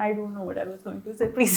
I don't know what I was going to say, please.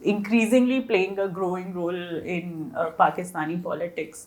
increasingly playing a growing role in Pakistani politics,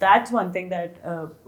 that's one thing that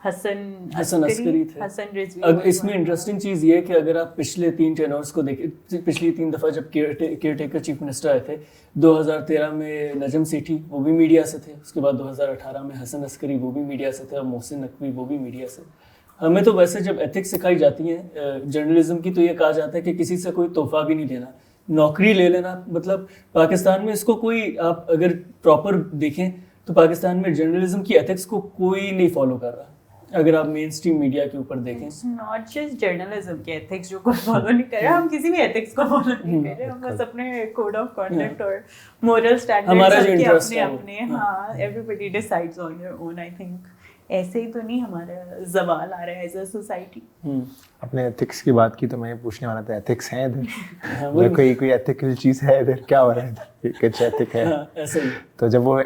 حسن عسکری تھے. حسن رضوی. اب اس میں interesting چیز یہ ہے کہ اگر آپ پچھلے 3 ٹینورس کو دیکھیں، پچھلی 3 دفعہ جب کیئر ٹیکر چیف منسٹر آئے تھے، 2013 میں نجم سیٹھی وہ بھی میڈیا سے تھے، اس کے بعد 2018 میں حسن عسکری وہ بھی میڈیا سے تھے، اور محسن نقوی وہ بھی میڈیا سے. ہمیں تو ویسے جب ایتھکس سکھائی جاتی ہیں جرنلزم کی، تو یہ کہا جاتا ہے کہ کسی سے کوئی تحفہ بھی نہیں لینا، نوکری لے لینا. مطلب پاکستان میں اس کو کوئی، آپ اگر پراپر دیکھیں تو پاکستان میں جرنلزم کی ایتھکس کو کوئی نہیں فالو کر رہا. اگر آپ مین اسٹریم میڈیا کے اوپر دیکھیں، ناٹ جسٹ جرنلزم کے ایتھکس جو کوئی فالو نہیں کر رہا، ہم کسی بھی ایتھکس کو فالو نہیں کر رہے، ہم بس اپنے کوڈ آف کنڈکٹ اور مورل اسٹینڈرڈز کے اپنے اپنے. ہاں، everybody decides on your own. I think ایسے ہی تو نہیں ہمارا زوال آ رہا ہے ایز اے سوسائٹی. اپنے ایتھکس کی بات کی تو میں پوچھنے والا تھا، ایتھکس ہیں ادھر؟ کوئی ایتھیکل چیز ہے ادھر؟ کیا ہو رہا ہے ادھر؟ کچھ ایتھک ہے ایسے ہی. تو جب وہ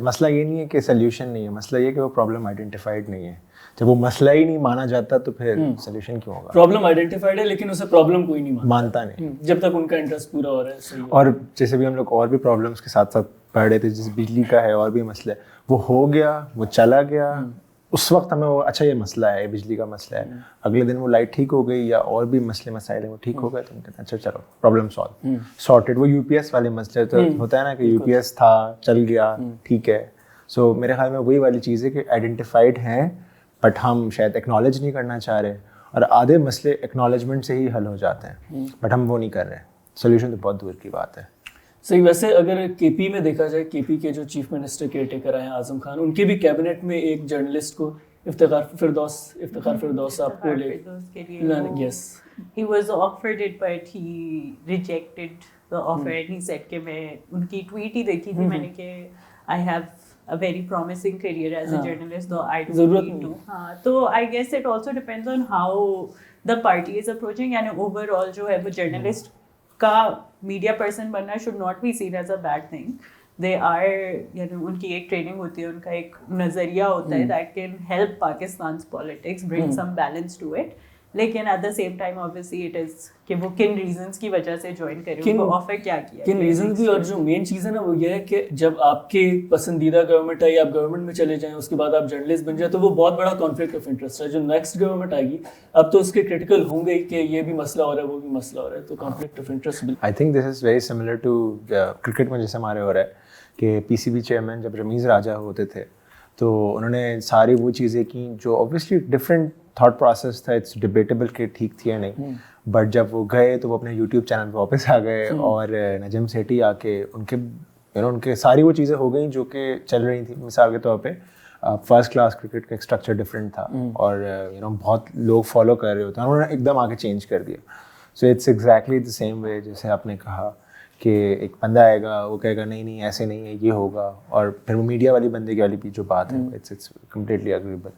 مسئلہ یہ نہیں ہے کہ سلیوشن نہیں ہے، مسئلہ یہ کہ وہ پرابلم آئیڈینٹیفائڈ نہیں ہے. جب وہ مسئلہ ہی نہیں مانا جاتا تو پھر سلیوشن کیوں ہوگا؟ پرابلم آئیڈینٹیفائڈ ہے لیکن اسے پرابلم کوئی نہیں مانتا نہیں، جب تک ان کا انٹرسٹ پورا ہو رہا ہے. صحیح. اور جیسے بھی ہم لوگ اور بھی پرابلمس کے ساتھ ساتھ پڑھ رہے تھے، جیسے بجلی کا ہے اور بھی مسئلہ ہے، وہ ہو گیا، وہ چلا گیا، اس وقت ہمیں وہ اچھا یہ مسئلہ ہے، بجلی کا مسئلہ ہے، اگلے دن وہ لائٹ ٹھیک ہو گئی یا اور بھی مسئلے مسائل ہیں وہ ٹھیک ہو گئے، تو ہم کہتے ہیں اچھا چلو پرابلم سارٹیڈ. وہ یو پی ایس والے مسئلے تو ہوتا ہے نا کہ یو پی ایس تھا، چل گیا، ٹھیک ہے. سو میرے خیال میں وہی والی چیز ہے کہ آئیڈینٹیفائڈ ہیں بٹ ہم شاید ایکنالج نہیں کرنا چاہ رہے، اور آدھے مسئلے ایکنالجمنٹ سے ہی حل ہو جاتے ہیں بٹ ہم وہ نہیں کر رہے. سولوشن تو بہت دور کی بات ہے. صحیح. ویسے اگر کے پی میں دیکھا جائے، کے پی کے جو چیف منسٹر کیئر ٹیکر آئے ہیں اعظم خان، ان کے بھی کیبنٹ میں ایک جرنلسٹ کو افتخار فردوس صاحب کو لے. یس، he was offered it but he rejected the offer and he said کہ میں ان کی ٹویٹ ہی دیکھی تھی میں نے کہ I have a very promising career as a journalist though I don't need to. ہاں، تو I guess it also depends on how the party is approaching, and overall جو ہے وہ journalist کا media person بننا should not be seen as a bad thing. They are, ان کی ایک training ہوتی ہے، ان کا ایک نظریہ ہوتا ہے that can help Pakistan's politics bring some balance to it. لیکن at the same time obviously it is کہ وہ کن ریزنس کی وجہ سے جوائن کرے، ان کو آفر کیا کیا، کن ریزنس بھی. اور جو مین چیز ہے نا وہ یہ ہے کہ جب آپ کی پسندیدہ گورنمنٹ آئی، آپ گورنمنٹ میں چلے جائیں، اس کے بعد آپ جرنلسٹ بن جائیں، تو وہ بہت بڑا کانفلکٹ آف انٹرسٹ ہے. جو نیکسٹ گورنمنٹ آئے گی اب تو اس کے کرٹیکل ہوں گے کہ یہ بھی مسئلہ ہو رہا ہے، وہ بھی مسئلہ ہو رہا ہے، تو conflict of interest. I think this is very similar to cricket میں جیسے ہمارے ہو رہا ہے کہ پی سی بی چیئرمین جب رمیز راجہ ہوتے تھے تو انہوں نے ساری وہ چیزیں کی جو اوبیسلی ڈفرینٹ تھاٹ پروسیس تھا، اٹس ڈبیٹیبل کہ ٹھیک تھی یا نہیں، بٹ جب وہ گئے تو وہ اپنے یوٹیوب چینل پہ واپس آ گئے، اور نجم سیٹھی آ کے ان کے ساری وہ چیزیں ہو گئیں جو کہ چل رہی تھیں. مثال کے طور پہ فرسٹ کلاس کرکٹ کا ایک اسٹرکچر ڈفرینٹ تھا اور بہت لوگ فالو کر رہے ہوتے ہیں، انہوں نے ایک دم آ کے چینج کر دیا. So it's exactly the same way جیسے آپ نے کہا کہ ایک بندہ آئے گا، وہ کہے گا نہیں ایسے نہیں ہے، یہ ہوگا، اور پھر وہ میڈیا والی بندے کی والی بھی جو بات ہے اٹس کمپلیٹلی اگریبل.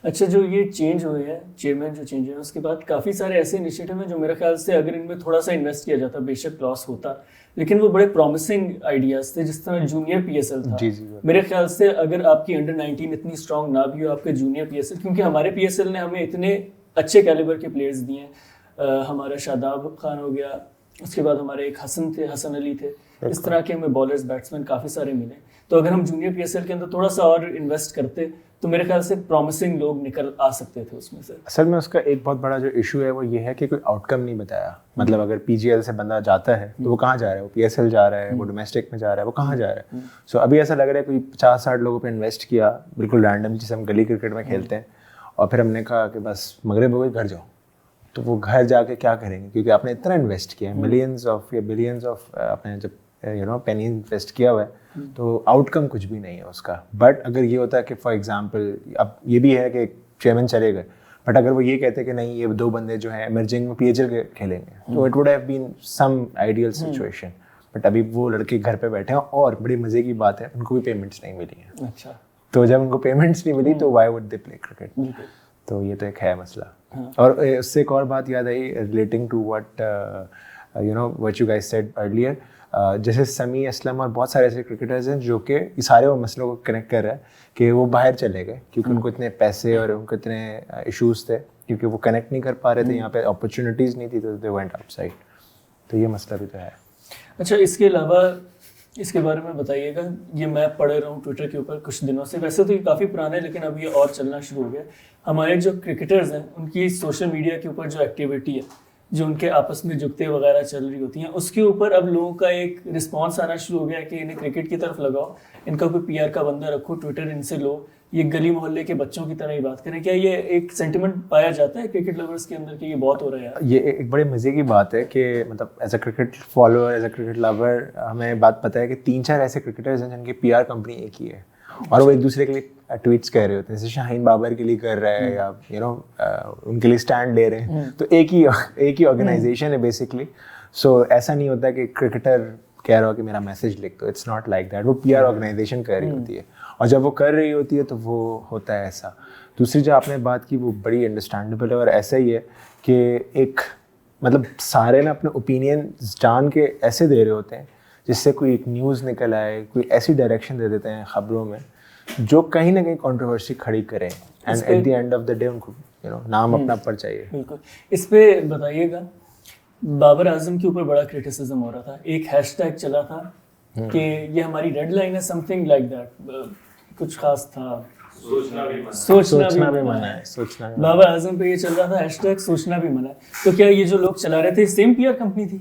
اچھا، جو یہ چینج ہوئے ہیں، چیئرمین جو چینج ہوئے ہیں، اس کے بعد کافی سارے ایسے انیشیٹو ہیں جو میرے خیال سے اگر ان میں تھوڑا سا انویسٹ کیا جاتا بے شک لاس ہوتا، لیکن وہ بڑے پرومسنگ آئیڈیاز تھے. جس طرح جونیئر پی ایس ایل تھا، میرے خیال سے اگر آپ کی انڈر 19 اتنی اسٹرانگ نہ بھی ہو، آپ کے جونیئر پی ایس ایل، کیونکہ ہمارے پی ایس ایل نے ہمیں اتنے اچھے کیلیبر کے پلیئرز دیے ہیں. ہمارا شاداب خان ہو گیا، اس کے بعد ہمارے ایک حسن علی تھے، اس طرح کے ہمیں بالرز بیٹسمین کافی سارے ملے. تو اگر ہم جونیئر پی ایس ایل کے اندر تھوڑا سا اور انویسٹ کرتے تو میرے خیال سے پرومسنگ لوگ نکل آ سکتے تھے اس میں سے. اصل میں اس کا ایک بہت بڑا جو ایشو ہے وہ یہ ہے کہ کوئی آؤٹ کم نہیں بتایا. مطلب اگر پی جی ایل سے بندہ جاتا ہے تو وہ کہاں جا رہا ہے؟ وہ پی ایس ایل جا رہا ہے، وہ ڈومیسٹک میں جا رہا ہے، وہ کہاں جا رہا ہے؟ سو ابھی ایسا لگ رہا ہے کوئی 50-60 لوگوں پہ انویسٹ کیا بالکل رینڈم، جسے ہم گلی کرکٹ میں کھیلتے ہیں، اور پھر ہم نے کہا کہ بس مغرب ہو گئی، گھر جاؤ. تو وہ گھر جا کے کیا کریں گے؟ کیونکہ آپ نے اتنا انویسٹ کیا ہے، ملینز آف یا بلینز آف آپ نے جب پینی انویسٹ کیا ہوا ہے، تو آؤٹ کم کچھ بھی نہیں ہے اس کا. بٹ اگر یہ ہوتا ہے کہ فار ایگزامپل اب یہ بھی ہے کہ چیئرمین چلے گئے، بٹ اگر وہ یہ کہتے کہ نہیں یہ 2 بندے جو ہیں ایمرجنگ میں پی ایچ ایل کھیلیں گے، تو it would have been some ideal situation. But ابھی وہ لڑکے گھر پہ بیٹھے ہیں، اور بڑی مزے کی بات ہے ان کو بھی پیمنٹس نہیں ملی ہیں. اچھا، تو جب ان کو پیمنٹس نہیں ملی تو Y would they play cricket? تو یہ تو ایک ہے مسئلہ. اور اس سے ایک اور بات یاد آئی relating to what what you guys said earlier. جیسے سمیع اسلم اور بہت سارے ایسے کرکٹرز ہیں جو کہ یہ سارے وہ مسئلوں کو کنیکٹ کر رہے ہیں کہ وہ باہر چلے گئے کیونکہ ان کو اتنے پیسے اور ان کو اتنے ایشوز تھے، کیونکہ وہ کنیکٹ نہیں کر پا رہے تھے، یہاں پہ اپرچونیٹیز نہیں تھی، تو دے وینٹ آؤٹ سائڈ. تو یہ مسئلہ بھی تو ہے. اچھا، اس کے علاوہ اس کے بارے میں بتائیے گا. یہ میں پڑھ رہا ہوں ٹویٹر کے اوپر کچھ دنوں سے, ویسے تو یہ کافی پرانا ہے لیکن اب یہ اور چلنا شروع ہو گیا. ہمارے جو کرکٹرز ہیں ان کی سوشل میڈیا کے اوپر جو ایکٹیویٹی ہے, جو ان کے آپس میں جگتے وغیرہ چل رہی ہوتی ہیں, اس کے اوپر اب لوگوں کا ایک رسپانس آنا شروع ہو گیا ہے کہ انہیں کرکٹ کی طرف لگاؤ, ان کا کوئی PR کا بندہ رکھو, ٹویٹر ان سے لو, یہ گلی محلے کے بچوں کی طرح ہی بات کریں. کیا یہ ایک سینٹیمنٹ پایا جاتا ہے کرکٹ لورز کے اندر کہ یہ بہت ہو رہا ہے؟ یہ ایک بڑے مزے کی بات ہے کہ مطلب as a cricket follower, as a cricket lover, ہمیں بات پتہ ہے کہ 3-4 ایسے کرکٹرز ہیں جن کی PR کمپنی ایک ہی ہے, اور وہ ایک دوسرے کے لیے ٹویٹس کہہ رہے ہوتے ہیں, جیسے شاہین بابر کے لیے کر رہا ہے یا ان کے لیے اسٹینڈ لے رہے ہیں, تو ایک ہی آرگنائزیشن ہے بیسکلی. سو ایسا نہیں ہوتا کہ کرکٹر کہہ رہا ہو کہ میرا میسج لکھ دو, اٹس ناٹ لائک دیٹ. وہ PR آرگنائزیشن کر رہی ہوتی ہے, اور جب وہ کر رہی ہوتی ہے تو وہ ہوتا ہے ایسا. دوسری جو آپ نے بات کی وہ بڑی انڈرسٹینڈیبل ہے, اور ایسا ہی ہے کہ ایک مطلب سارے نا اپنے اوپینینز جان کے ایسے دے رہے ہوتے ہیں جس سے کوئی ایک نیوز نکل آئے, کوئی ایسی ڈائریکشن دے دیتے ہیں خبروں میں جو کہیں نہ کہیں کنٹروورسی کھڑی کریں, and at the end of the day ان کو نام اپنا پر چاہیے. بالکل. اس پہ بتائیے گا, بابر اعظم کے اوپر بڑا کرٹیسزم ہو رہا تھا, ایک ہیش ٹیگ چلا تھا کہ یہ ہماری ریڈ لائن ہے, سم تھنگ لائک دیٹ, کچھ خاص تھا, سوچنا بھی منع ہے. بابر اعظم پہ یہ چل رہا تھا ہیش ٹیگ سوچنا بھی منع ہے. تو کیا یہ جو لوگ چلا رہے تھے سیم PR کمپنی تھی؟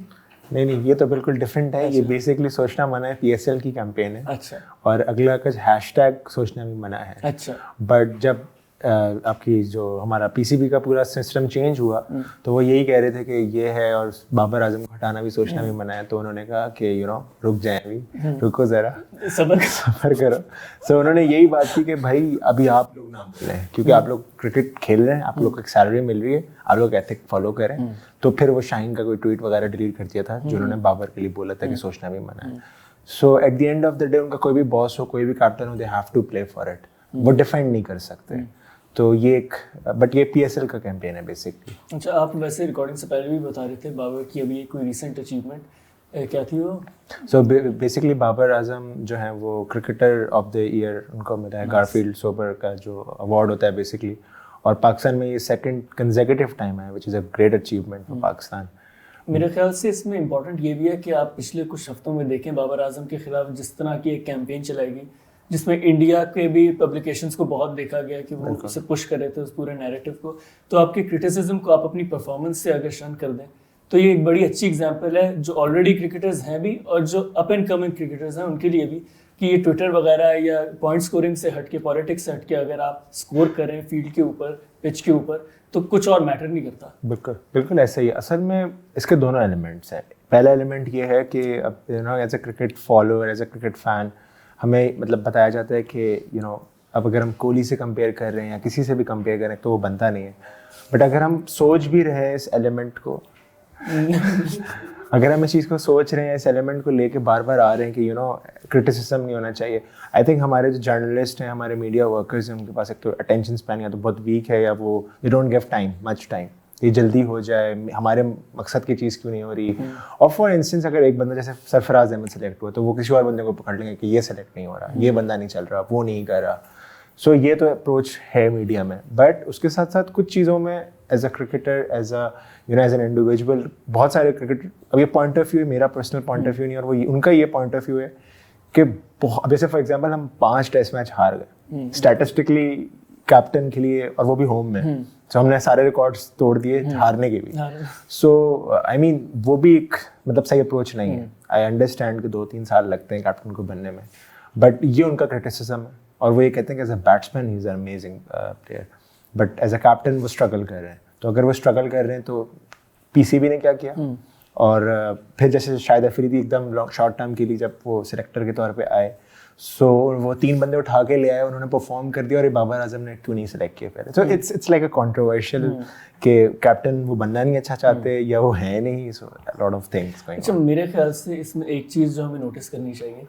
نہیں, یہ تو بالکل ڈفرینٹ ہے. یہ بیسکلی سوچنا منع ہے PSL کی کیمپین ہے. اچھا. اور اگلا کچھ ہیش ٹیگ سوچنا بھی منع ہے. اچھا. بٹ جب آپ کی جو ہمارا PCB کا پورا سسٹم چینج ہوا تو وہ یہی کہہ رہے تھے کہ یہ ہے, اور بابر اعظم کو ہٹانا بھی سوچنا بھی منع ہے. تو انہوں نے کہا کہ رک جائیں, ابھی رکو ذرا, صبر کرو. سو انہوں نے یہی بات کی کہ بھائی ابھی آپ لوگ نہ بولیں, کیونکہ آپ لوگ کرکٹ کھیل رہے ہیں, آپ لوگ کو ایک سیلری مل رہی ہے, آپ لوگ ایتھک فالو کریں. تو پھر وہ شاہین کا کوئی ٹویٹ وغیرہ ڈیلیٹ کر دیا تھا جو انہوں نے بابر کے لیے بولا تھا کہ سوچنا بھی منع ہے. So at the end of the day ان کا کوئی بھی باس ہو, کوئی بھی کیپٹن ہو, they have to play for it. وہ ڈیفینڈ نہیں کر سکتے. تو یہ ایک, بٹ یہ PSL کا کیمپین ہے بیسکلی. اچھا, آپ ویسے ریکارڈنگ سے پہلے بھی بتا رہے تھے بابر کی ابھی کوئی ریسنٹ اچیومنٹ کیا تھی وہ؟ سو بیسکلی بابر اعظم جو ہیں وہ کرکٹر آف دا ایئر ان کو ملا ہے, گارفیلڈ سوبر کا جو ایوارڈ ہوتا ہے بیسکلی, اور پاکستان میں یہ 2nd کنزیکٹیو ٹائم ہے, which is a great achievement for Pakistan. میرے خیال سے اس میں امپورٹنٹ یہ بھی ہے کہ آپ پچھلے کچھ ہفتوں میں دیکھیں بابر اعظم کے خلاف جس طرح کی ایک کیمپین چلائی گئی, جس میں انڈیا کے بھی پبلیکیشنس کو بہت دیکھا گیا کہ وہ اسے پش کر رہے تھے اس پورے نیریٹو کو. تو آپ کے کرٹیسزم کو آپ اپنی پرفارمنس سے اگر شن کر دیں تو یہ ایک بڑی اچھی ایگزامپل ہے جو آلریڈی کرکٹرز ہیں بھی اور جو اپ اینڈ کمنگ کرکٹرز ہیں ان کے لیے بھی, کہ یہ ٹویٹر وغیرہ یا پوائنٹ اسکورنگ سے ہٹ کے, پالیٹکس سے ہٹ کے اگر آپ اسکور کریں فیلڈ کے اوپر, پچ کے اوپر, تو کچھ اور میٹر نہیں کرتا. بالکل ایسا ہی ہے. اصل میں اس کے دونوں ایلیمنٹس ہیں. پہلا ایلیمنٹ یہ ہے کہ اب as a cricket follower, as a cricket fan, ہمیں مطلب بتایا جاتا ہے کہ اب اگر ہم کوہلی سے کمپیئر کر رہے ہیں یا کسی سے بھی کمپیئر کریں تو وہ بنتا نہیں ہے. بٹ اگر ہم سوچ بھی رہے ہیں اس ایلیمنٹ کو, اگر ہم اس چیز کو سوچ رہے ہیں, اس ایلیمنٹ کو لے کے بار بار آ رہے ہیں کہ کرٹیسزم نہیں ہونا چاہیے. آئی تھنک ہمارے جو جرنلسٹ ہیں, ہمارے میڈیا ورکرز ہیں, ان کے پاس ایک تو اٹینشن اسپین یا تو بہت ویک ہے, یا وہ they don't give time, much time, یہ جلدی ہو جائے, ہمارے مقصد کی چیز کیوں نہیں ہو رہی. اور فار انسٹنس اگر ایک بندہ جیسے سرفراز احمد سلیکٹ ہوا تو وہ کسی اور بندے کو پکڑ لیں گے کہ یہ سلیکٹ نہیں ہو رہا, یہ بندہ نہیں چل رہا, وہ نہیں کر رہا. سو یہ تو اپروچ ہے میڈیا میں. بٹ اس کے ساتھ ساتھ کچھ چیزوں میں as a cricketer, as an individual, بہت سارے کرکٹر, اب یہ پوائنٹ آف ویو میرا پرسنل پوائنٹ آف ویو نہیں, اور وہ ان کا یہ پوائنٹ آف ویو ہے کہ جیسے فار ایگزامپل ہم 5 ٹیسٹ میچ ہار گئے اسٹیٹسٹکلی کیپٹن کے لیے, اور وہ بھی ہوم میں. سو ہم نے سارے ریکارڈس توڑ دیے ہارنے کے بھی. سو آئی مین وہ بھی ایک مطلب صحیح اپروچ نہیں ہے. آئی انڈرسٹینڈ کہ 2-3 سال لگتے ہیں کیپٹن کو بننے میں, بٹ یہ ان کا کرٹیسزم ہے. اور وہ یہ کہتے ہیں کہ as a batsman he is an amazing player, but as a captain وہ اسٹرگل کر رہے ہیں. تو اگر وہ اسٹرگل کر رہے ہیں تو PCB نے کیا کیا, اور پھر جیسے شاہد افریدی ایک دم شارٹ ٹرم کے لیے جب وہ سلیکٹر کے طور پہ آئے, سو وہ 3 بندے اٹھا کے لے آئے, انہوں نے پرفارم کر دیا, اور بابر اعظم نے کیوں نہیں سلیکٹ کیا پہلے. So it's like a controversial کہ کیپٹن وہ بننا نہیں اچھا چاہتے یا وہ ہے نہیں. So lot of things. اچھا, میرے خیال سے اس میں ایک چیز جو ہمیں نوٹس کرنی چاہیے,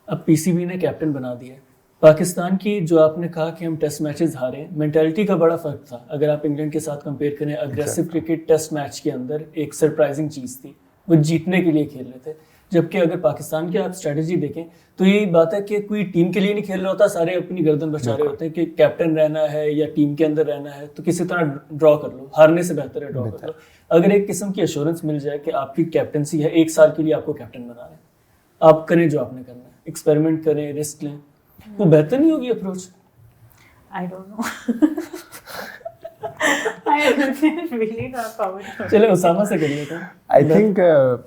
اب PCB نے کیپٹن بنا دیا. پاکستان کی جو آپ نے کہا کہ ہم ٹیسٹ میچز ہارے, مینٹلٹی کا بڑا فرق تھا. اگر آپ انگلینڈ کے ساتھ کمپیئر کریں, اگریسو کرکٹ ٹیسٹ میچ کے اندر ایک سرپرائزنگ چیز تھی, وہ جیتنے کے لیے کھیل رہے تھے. جبکہ اگر پاکستان کی آپ اسٹریٹجی دیکھیں تو یہی بات ہے کہ کوئی ٹیم کے لیے نہیں کھیل رہا ہوتا, سارے اپنی گردن بچا رہے ہوتے ہیں کہ کیپٹن رہنا ہے یا ٹیم کے اندر رہنا ہے تو کسی طرح ڈرا کر لو, ہارنے سے بہتر ہے ڈرا کر لو. اگر ایک قسم کی ایشورنس مل جائے کہ آپ کی کیپٹنسی ہے, 1 سال کے لیے آپ کو کیپٹن بنا رہے ہیں, آپ کریں جو آپ نے کرنا ہے, ایکسپیریمنٹ کریں, رسک لیں, وہ بہتر نہیں ہوگی approach? I don't know. I really not comment. چلے اسامہ سے کر لیتے ہیں. آئی تھنک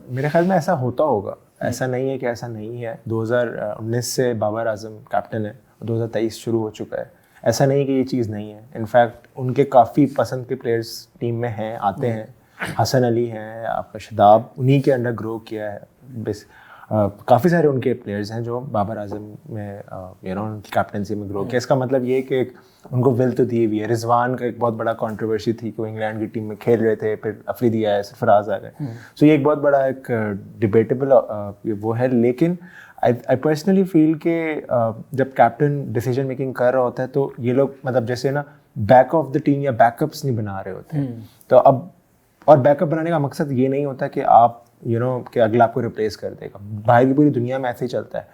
میرے خیال میں ایسا ہوتا ہوگا, ایسا نہیں ہے کہ ایسا نہیں ہے. 2019 سے بابر اعظم کیپٹن ہے, 2023 شروع ہو چکا ہے. ایسا نہیں کہ یہ چیز نہیں ہے. انفیکٹ ان کے کافی پسند کے پلیئرس ٹیم میں ہیں, آتے ہیں. حسن علی ہیں, آپ کا شاداب, انہی کے انڈر گرو کیا ہے. بس کافی سارے ان کے پلیئرز ہیں جو بابر اعظم میں ان کی کیپٹنسی میں گرو کیا. اس کا مطلب یہ کہ ان کو ول تو دی ہوئی ہے. رضوان کا ایک بہت بڑا کنٹروورسی تھی کہ وہ انگلینڈ کی ٹیم میں کھیل رہے تھے, پھر افریدی آئے, سرفراز آ گئے. سو یہ ایک بہت بڑا ایک ڈبیٹیبل وہ ہے. لیکن آئی پرسنلی فیل کہ جب کیپٹن ڈیسیجن میکنگ کر رہا ہوتا ہے تو یہ لوگ مطلب جیسے نا بیک آف دا ٹیم یا بیک اپس نہیں بنا رہے ہوتے. تو اب اور بیک اپ بنانے کا مقصد یہ نہیں ہوتا کہ آپ کہ اگلا آپ کو ریپلیس کر دے گا. باہر کی پوری دنیا میں ایسے ہی چلتا ہے.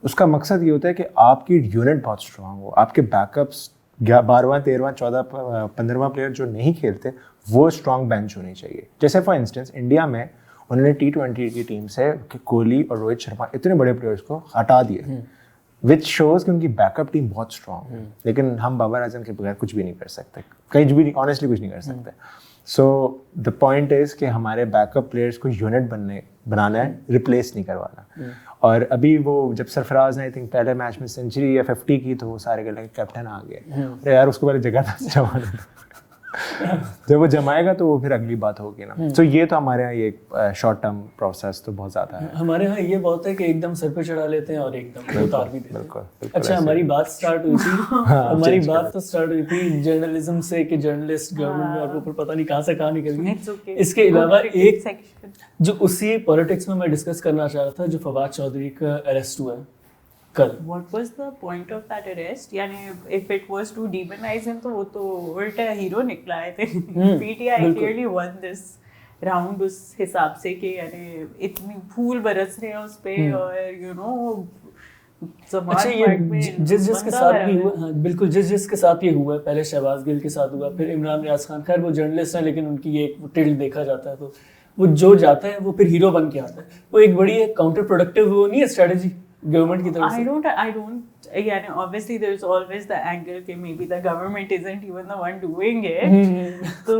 اس کا مقصد یہ ہوتا ہے کہ آپ کی یونٹ بہت اسٹرانگ ہو, آپ کے بیک اپس 12واں 13واں 14 15واں پلیئر جو نہیں کھیلتے وہ اسٹرانگ بینچ ہونی چاہیے. جیسے فار انسٹنس انڈیا میں انہوں نے T20 کی ٹیم سے کوہلی اور روہت شرما اتنے بڑے پلیئرس کو ہٹا دیے, وچ شوز کہ ان کی بیک اپ ٹیم بہت اسٹرانگ ہے. لیکن ہم بابر اعظم کے بغیر کچھ بھی نہیں کر سکتے, کہیں بھی آنیسٹلی کچھ نہیں کر سکتے. سو دا پوائنٹ از کہ ہمارے بیک اپ پلیئرس کو یونٹ بنانا ہے, ریپلیس نہیں کروانا. اور ابھی وہ جب سرفراز نے آئی تھنک پہلے میچ میں سینچری یا 50 کی تو وہ سارے کے لگے کیپٹن آ گئے. ارے یار اس کو پہلے جگہ تھا جمانا, جب وہ جمائے گا تو وہ پھر اگلی بات ہوگی نا. سو یہ تو ہمارے یہاں یہ شارٹ ٹرم پروسیس تو بہت زیادہ ہے. ہمارے یہاں یہ بہت ہے کہ ایک دم سر پہ چڑھا لیتے ہیں اور ایک دم اتار بھی دیتے ہیں. اچھا ہماری بات اسٹارٹ ہوئی تھی جرنلزم سے کہ جرنلسٹ گورنمنٹ میں, اور اوپر پتہ نہیں کہاں سے کہاں نکل گئی. اس کے علاوہ ایک جو اسی پالیٹکس میں ڈسکس کرنا چاہ رہا تھا, جو فواد چودھری کا اریسٹ ہوا ہے کل. What was the point of that arrest? یعنی if it was to demonize him تو وہ تو الٹا ہیرو نکلا ہے. PTI clearly won this round اس حساب سے کہ یعنی اتنی پھول برس رہے ہیں اس پہ, اور اچھا یہ جس کے ساتھ بھی ہوا, ہاں بالکل جس کے ساتھ یہ ہوا ہے, پہلے شہباز گل کے ساتھ ہوا, پھر عمران ریاض خان. خیر وہ جرنلسٹ ہیں لیکن ان کی یہ ٹلڈ دیکھا جاتا ہے, تو وہ جو جاتا ہے وہ پھر ہیرو بن کے آتا ہے. وہ ایک بڑی ایک کاؤنٹر پروڈکٹیو وہ نہیں ہے اسٹریٹجی گورنمنٹ کی طرف سے. I don't یعنی obviously there is always the angle کہ maybe the government isn't even the one doing it. تو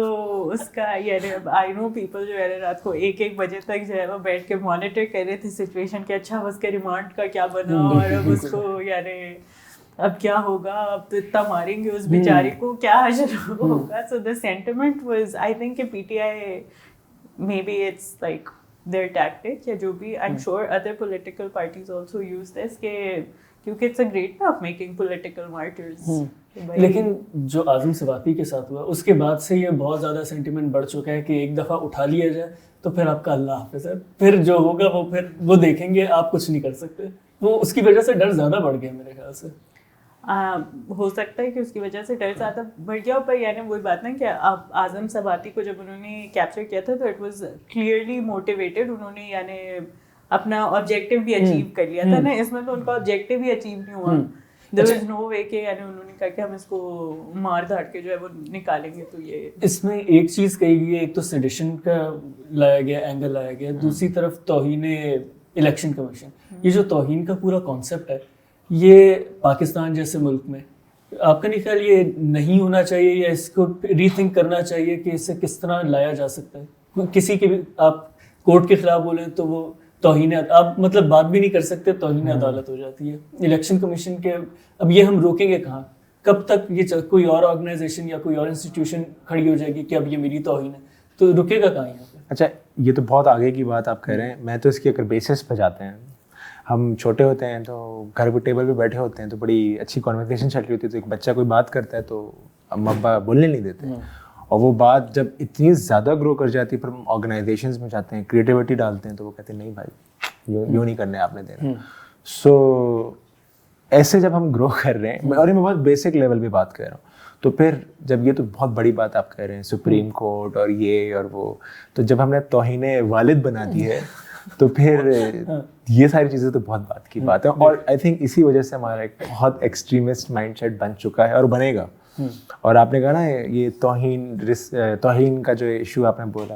اس کا یعنی I know people جو ہے رات کو 1-1 بجے تک جو ہے وہ بیٹھ کے مانیٹر کر رہے تھے سچویشن کہ اچھا اس کے ریمانڈ کا کیا بنا, اور اب اس کو یعنی اب کیا ہوگا, اب تو اتنا ماریں گے اس بیچارے کو, کیا حشر ہوگا. So the sentiment was I think کہ PTI maybe it's like their tactic یا جو بھی. I'm sure other political parties also use this کہ کیونکہ it's a great way of making political martyrs. لیکن جو اعظم ثباتی کے ساتھ ہوا اس کے بعد سے یہ بہت زیادہ سینٹیمنٹ بڑھ چکا ہے کہ ایک دفعہ اٹھا لیا جائے تو پھر آپ کا اللہ حافظ ہے, پھر جو ہوگا وہ پھر وہ دیکھیں گے, آپ کچھ نہیں کر سکتے. وہ اس کی وجہ سے ڈر زیادہ بڑھ گیا میرے خیال سے. ہو سکتا ہے کہ اس کی وجہ سے ڈر زیادہ بڑھ گیا. پر یعنی وہی بات نا کہ اعظم ثباتی کو جب انہوں نے کیپچر کیا تھا تو اٹ واز کلیئرلی موٹیویٹیڈ. انہوں نے یعنی اپنا آبجیکٹیو بھی اچیو کر لیا تھا نا. اس میں تو ان کا آبجیکٹیو بھی اچیو نہیں ہوا. There was no way کہ یعنی انہوں نے کہا کہ ہم اس کو مار دھاڑ کے جو ہے وہ نکالیں گے. تو یہ اس میں ایک چیز کہی گئی ہے, ایک تو سیڈیشن کا لایا گیا, اینگل لایا گیا, دوسری طرف توہین الیکشن کمیشن. یہ جو توہین کا پورا کانسیپٹ ہے یہ پاکستان جیسے ملک میں آپ کا نہیں خیال یہ نہیں ہونا چاہیے, یا اس کو ری تھنک کرنا چاہیے کہ اسے کس طرح لایا جا سکتا ہے؟ کسی کے بھی آپ کورٹ کے خلاف بولیں تو وہ توہین, آپ مطلب بات بھی نہیں کر سکتے, توہین عدالت ہو جاتی ہے. الیکشن کمیشن کے اب یہ ہم روکیں گے کہاں؟ کب تک یہ کوئی اور آرگنائزیشن یا کوئی اور انسٹیٹیوشن کھڑی ہو جائے گی کہ اب یہ میری توہین ہے, تو رکے گا کہاں یہاں پہ؟ اچھا یہ تو بہت آگے کی بات آپ کہہ رہے ہیں. میں تو اس کی اگر بیسس پہ جاتے ہیں, ہم چھوٹے ہوتے ہیں تو گھر پہ ٹیبل پہ بیٹھے ہوتے ہیں تو بڑی اچھی کانورسیشن چل رہی ہوتی ہے, تو ایک بچہ کوئی بات کرتا ہے تو اما ابا بولنے نہیں دیتے, اور وہ بات جب اتنی زیادہ گرو کر جاتی ہے پھر ہم آرگنائزیشنز میں جاتے ہیں, کریٹیوٹی ڈالتے ہیں, تو وہ کہتے ہیں نہیں بھائی یوں نہیں کرنے آپ نے دینا. سو ایسے جب ہم گرو کر رہے ہیں, اور میں بہت بیسک لیول پہ بات کر رہا ہوں, تو پھر جب یہ تو بہت بڑی بات آپ کہہ رہے ہیں سپریم کورٹ اور یہ اور وہ, تو جب ہم نے توہین والد بنا دی ہے تو پھر یہ ساری چیزیں تو بہت بات کی بات ہے. اور آئی تھنک اسی وجہ سے ہمارا ایک بہت ایکسٹریمسٹ مائنڈ سیٹ بن چکا ہے اور بنے گا. اور آپ نے کہا نا یہ توہین کا جو ایشو آپ نے بولا,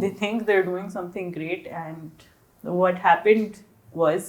they think they're doing something great। and what happened was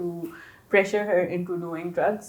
to pressure her into doing drugs,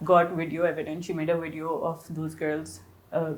got video evidence, she made a video of those girls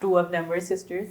two of them were sisters,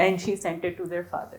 and she sent it to their father,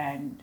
and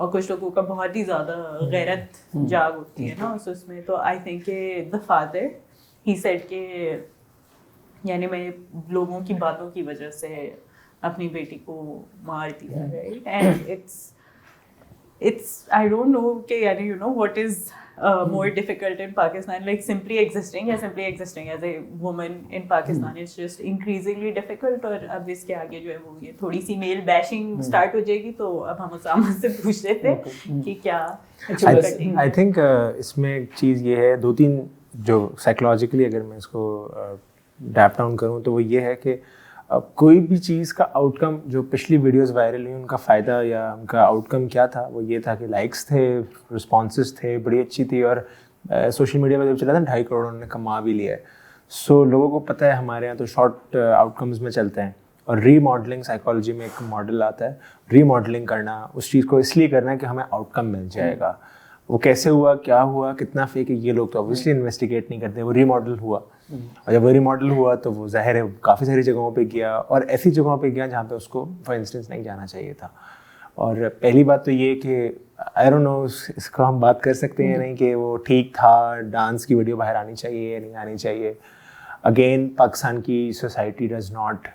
اور کچھ لوگوں کا بہت ہی زیادہ غیرت جاگ ہوتی ہے نا اس میں. تو آئی تھنک کہ دا فادر ہی سیڈ کہ یعنی میں لوگوں کی باتوں کی وجہ سے اپنی بیٹی کو مار دیا, right. And it's I don't know کہ یعنی you know what is more difficult in Pakistan, like simply existing as a woman in Pakistan is just increasingly difficult. اور اب اس کے آگے جو ہے وہ یہ تھوڑی سی میل بیشنگ اسٹارٹ ہو جائے گی. تو اب ہم اسامہ سے پوچھ رہے تھے کہ کیا آئی تھنک اس میں ایک چیز یہ ہے, 2-3 جو سائیکولوجیکلی اگر میں اس کو ڈیپ ڈاؤن کروں تو وہ یہ ہے کہ کوئی بھی چیز کا آؤٹ کم, جو پچھلی ویڈیوز وائرل ہوئی ان کا فائدہ یا ان کا آؤٹ کم کیا تھا, وہ یہ تھا کہ لائکس تھے, رسپانسز تھے, بڑی اچھی تھی, اور سوشل میڈیا پہ جب چلا تھا 2.5 کروڑ انہوں نے کما بھی لیا ہے. سو لوگوں کو پتہ ہے ہمارے یہاں تو شارٹ آؤٹ کمز میں چلتے ہیں, اور ری ماڈلنگ سائیکالوجی میں ایک ماڈل آتا ہے, ری ماڈلنگ کرنا, اس چیز کو اس لیے کرنا ہے کہ ہمیں آؤٹ کم مل جائے گا. وہ کیسے ہوا, کیا ہوا, کتنا فیک ہے, یہ لوگ تو اوبویسلی انویسٹیگیٹ نہیں کرتے. وہ ری ماڈل ہوا, اور جب وہ ری ماڈل ہوا تو وہ ظاہر ہے کافی ساری جگہوں پہ گیا, اور ایسی جگہوں پہ گیا جہاں پہ اس کو فار انسٹنس نہیں جانا چاہیے تھا. اور پہلی بات تو یہ کہ آئی ڈونٹ نو اس کو ہم بات کر سکتے ہیں نہیں کہ وہ ٹھیک تھا, ڈانس کی ویڈیو باہر آنی چاہیے نہیں آنی چاہیے. اگین پاکستان کی سوسائٹی ڈز ناٹ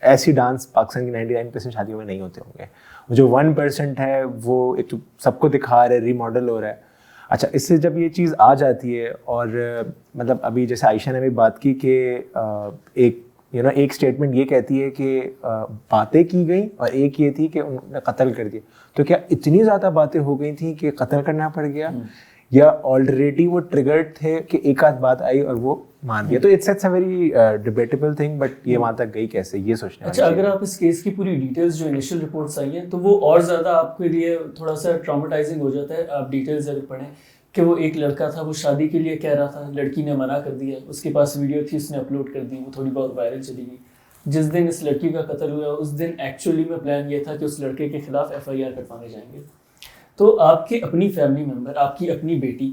ایسی ڈانس پاکستان کی 99% شادیوں میں نہیں ہوتے ہوں گے. جو 1% ہے وہ ایک تو سب کو دکھا رہا ہے, ری ماڈل ہو رہا ہے. اچھا, اس سے جب یہ چیز آ جاتی ہے, اور مطلب ابھی جیسے عائشہ نے بھی بات کی کہ ایک ایک اسٹیٹمنٹ یہ کہتی ہے کہ باتیں کی گئیں, اور ایک یہ تھی کہ انہوں نے قتل کر دیا. تو کیا اتنی زیادہ باتیں ہو گئی تھیں کہ قتل کرنا پڑ گیا, یا آلریڈی وہ ٹریگرڈ تھے کہ ایک آدھ بات آئی اور وہ مان دیا؟ تو it's a very debatable thing, but یہ وہاں تک گئی کیسے, یہ سوچنا. اچھا, اگر آپ اس کیس کی پوری ڈیٹیلز جو انیشیل رپورٹس آئی ہیں تو وہ اور زیادہ آپ کے لیے تھوڑا سا ٹراماٹائزنگ ہو جاتا ہے. آپ ڈیٹیلز اگر پڑھیں کہ وہ ایک لڑکا تھا, وہ شادی کے لیے کہہ رہا تھا, لڑکی نے منع کر دیا, اس کے پاس ویڈیو تھی, اس نے اپلوڈ کر دی, وہ تھوڑی بہت وائرل چلی گئی. جس دن اس لڑکی کا قتل ہوا اس دن ایکچولی میں پلان یہ تھا کہ اس لڑکے کے خلاف FIR کٹوانے جائیں گے. تو آپ کے اپنی فیملی ممبر, آپ کی اپنی بیٹی,